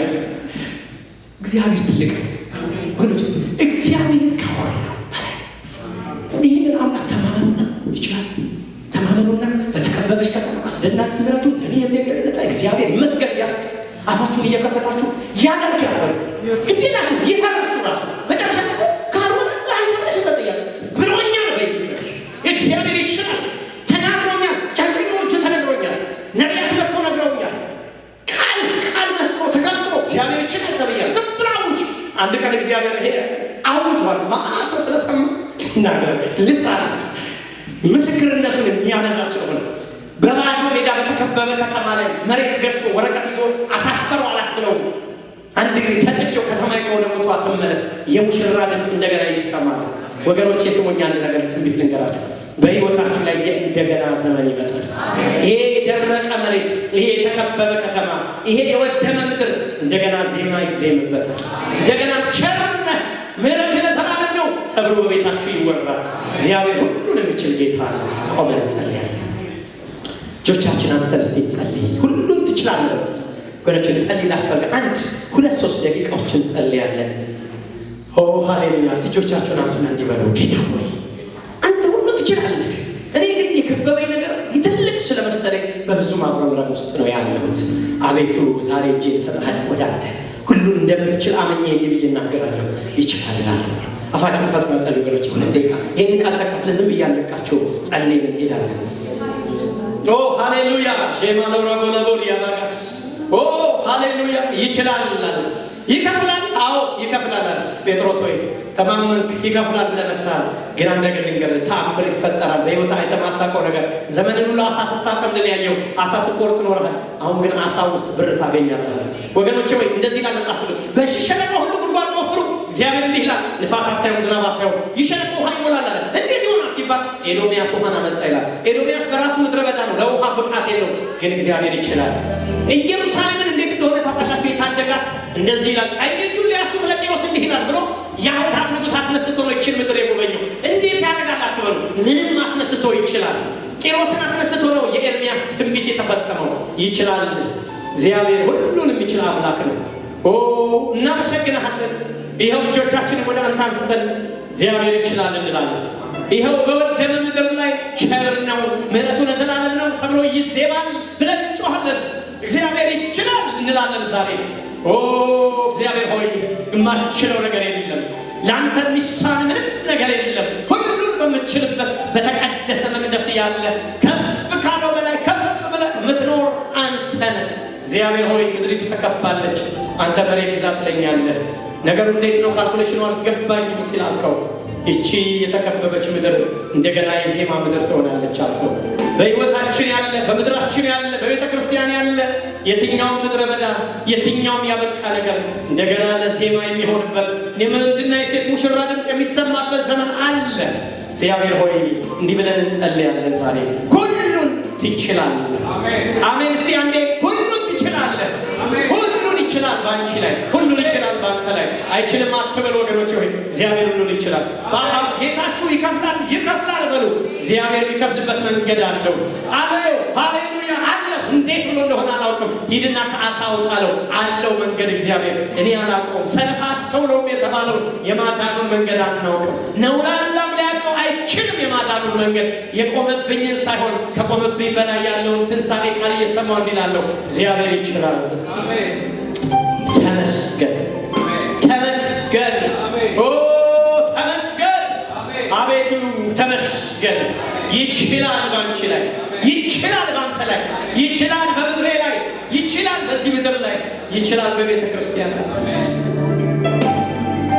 እግዚአብሔር ትልቅ ወንዶች እግዚአብሔር ከሆነ ይህንን አምላክ ተማመኑና ይችላል ተማመኑና በተከበበች ከተማ አስደናቂ ምሕረቱን ለኔ የሚገለጥ እግዚአብሔር ይመስገን እያላችሁ አፋችሁን እየከፈታችሁ ያደርጋል። ግዴላችሁ ይፈርሱ ራሱ መጨረሻ እኮ ካልሆነ አንቺ ብለሽ ተጠያቂ ብሎኛል ወይ እግዚአብሔር ይችላል ተናግሮኛል። ቻንጭኖቹ ተነግሮኛል። ነቢያት መጥቶ ነግረውኛል። ቃል መጥቶ ተከፍቶ እግዚአብሔር ይችላል ተብያለሁ። ዝም ብላውጭ አንድ ቀን እግዚአብሔር ሄደ አውጇል። ማአት ሰው ስለሰማ ይናገር ልጣት ምስክርነቱን የሚያመዛ ስለሆነ በባዶ ሜዳ በተከበበ ከተማ ላይ መሬት ገዝቶ ወረቀት ይዞ አሳፈረው አላስብለው። አንድ ጊዜ ሰጥቼው ከተማይቱ ወደ ቦታዋ ትመለስ፣ የሙሽራ ድምፅ እንደገና ይሰማል። ወገኖቼ ስሙኝ፣ አንድ ነገር ትንቢት ልንገራችሁ። በሕይወታችሁ ላይ የእንደገና ዘመን ይመጣል። ይሄ የደረቀ መሬት፣ ይሄ የተከበበ ከተማ፣ ይሄ የወደመ ምድር እንደገና ዜማ ይዜምበታል። እንደገና ቸርነ ምሕረት ለዘላለም ነው ተብሎ በቤታችሁ ይወራል። እግዚአብሔር ሁሉን የሚችል ጌታ ነው። ቆመን እንጸልያለን። እጆቻችን አንስተን እስቲ እንጸልይ። ሁሉን ትችላለህ ወገኖች፣ እንጸልይላችሁ። አንድ 2-3 ደቂቃዎችን እንጸልያለን። ኦ ሃሌሉያ! እስቲ እጆቻችሁን አንሱና እንዲበሉ ጌታ ሆይ አንተ ሁሉ ትችላለህ። እኔ ግን የከበበኝ ነገር ትልቅ ስለመሰለኝ በብዙ ማጉረምረም ውስጥ ነው ያለሁት። አቤቱ ዛሬ እጄን እሰጥሃለሁ ወደ አንተ። ሁሉን እንደምትችል አመኜ እንዲህ ብዬ እናገራለሁ። ይችላል። አፋችሁን ፈጥነው ጸልዩ ወገኖች። 2 ደቂቃ ይህን ቃል ተካፍለ ዝም ብያለቃቸው ጸልየን እንሄዳለን። ኦ ሃሌሉያ! ሼማ ለብራቦለቦር ያባጋስ ኦ ሃሌሉያ! ይችላል። ይከፍላል። አዎ ይከፍላል። ጴጥሮስ ሆይ ተማመንክ፣ ይከፍላል ብለህ መጥተሃል። ግን አንድ ነገር ልንገርህ፣ ተአምር ይፈጠራል። በሕይወት አይተህ የማታውቀው ነገር። ዘመንን ሁሉ አሳ ስታጠምድ ያየው አሳ ስቆርጥ ኖረሃል። አሁን ግን አሳ ውስጥ ብር ታገኛለህ። ወገኖቼ ወይ እንደዚህ ይላል መጽሐፍ ቅዱስ፣ በሸለቆ ሁሉ ጉድጓድ ቆፍሩ። እግዚአብሔር እንዲህ ይላል፣ ንፋስ አታዩም፣ ዝናብ አታዩም፣ ይህ ሸለቆ ውሃ ይሞላል አለ። እንዴት ይሆናል ሲባል ኤዶምያስ ውሃን አመጣ ይላል። ኤዶምያስ በራሱ ምድረ በዳ ነው፣ ለውሃ ብቃት የለው። ግን እግዚአብሔር ይችላል። ኢየሩሳሌምን እንዴት እንደሆነ ታውቃላችሁ? የታደጋት እንደዚህ ይላል፣ ቀኝ እጁን ሊያስቱት ለቂሮስ እንዲህ ይላል ብሎ የአሕዛብ ንጉሥ አስነስቶ ነው ይችን ምድር የጎበኘው። እንዴት ያደርጋል አትበሉ፣ ምንም አስነስቶ ይችላል። ቂሮስን አስነስቶ ነው የኤርምያስ ትንቢት የተፈጸመው። ይችላል። እግዚአብሔር ሁሉን የሚችል አምላክ ነው። ኦ እናመሰግናለን። ይኸው እጆቻችንን ወደ አንተ አንስተን እግዚአብሔር ይችላል እንላለን። ይኸው በወደመ ምድር ላይ ቸር ነው፣ ምሕረቱ ለዘላለም ነው ተብሎ ይዜማል ብለን እንጮኻለን። እግዚአብሔር ይችላል እንላለን ዛሬ። ኦ እግዚአብሔር ሆይ የማትችለው ነገር የለም፣ ለአንተ የሚሳን ምንም ነገር የለም። ሁሉን በምትችልበት በተቀደሰ መቅደስ ያለ ከፍ ካለው በላይ ከፍ ብለህ የምትኖር አንተ ነህ። እግዚአብሔር ሆይ ምድሪቱ ተከባለች፣ አንተ መሬት ግዛ ትለኛለህ። ነገሩ እንዴት ነው ካልኩሌሽኑ አልገባኝም ሲል አልከው። ይቺ የተከበበች ምድር እንደገና የዜማ ምድር ትሆናለች አልከው። በሕይወታችን ያለ፣ በምድራችን ያለ፣ በቤተ ክርስቲያን ያለ የትኛውም ምድረ በዳ የትኛውም ያበቃ ነገር እንደገና ለዜማ የሚሆንበት የወንድና የሴት ሙሽራ ድምፅ የሚሰማበት ዘመን አለ። እግዚአብሔር ሆይ እንዲህ ብለን እንጸልያለን ዛሬ። ሁሉን ትችላለህ። አሜን። እስቲ አንዴ ሁሉን ትችላለህ። ሁሉን ይችላል በአንቺ ላይ፣ ሁሉን ይችላል በአንተ ላይ። አይችልም አትበሉ ወገኖች ሆይ፣ እግዚአብሔር ሁሉን ይችላል። ጌታችሁ ይከፍላል በሉ። እግዚአብሔር የሚከፍልበት መንገድ አለው። ሃሌሉያ አለው። እንዴት ብሎ እንደሆነ አላውቅም። ሂድና ከአሳ አውጣለው አለው መንገድ። እግዚአብሔር እኔ አላውቀውም። ሰነፍ አስተውለውም የተባለው የማዳኑን መንገድ አናውቅም። ነውራላም ሊያውቀው አይችልም የማዳኑን መንገድ። የቆመብኝን ሳይሆን ከቆመብኝ በላይ ያለውን ትንሣኤ ቃል እየሰማሁ እንዲላለው እግዚአብሔር ይችላል። ተመስገን፣ ተመስገን፣ ኦ ተመስገን። አቤቱ ተመስገን። ይችላል ባንቺ ላይ፣ ይችላል ባንተ ላይ፣ ይችላል በምድሬ ላይ፣ ይችላል በዚህ ምድር ላይ፣ ይችላል በቤተ ክርስቲያን።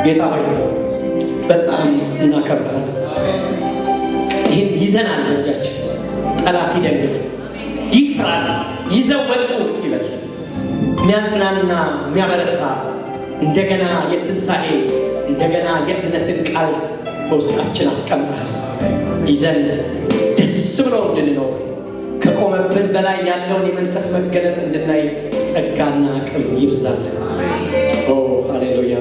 ጌታ ሆይ በጣም እናከብራለን። ይህን ይዘናል በእጃችን። ጠላት ይደንግጥ፣ ይፍራል፣ ይዘው ወጡ ይበል። የሚያጽናና የሚያበረታ እንደገና የትንሣኤ እንደገና የእምነትን ቃል በውስጣችን አስቀምጠሃል። ይዘን ደስ ብሎ እንድንኖር ከቆመብን በላይ ያለውን የመንፈስ መገለጥ እንድናይ ጸጋና አቅም ይብዛልን። ሃሌሉያ።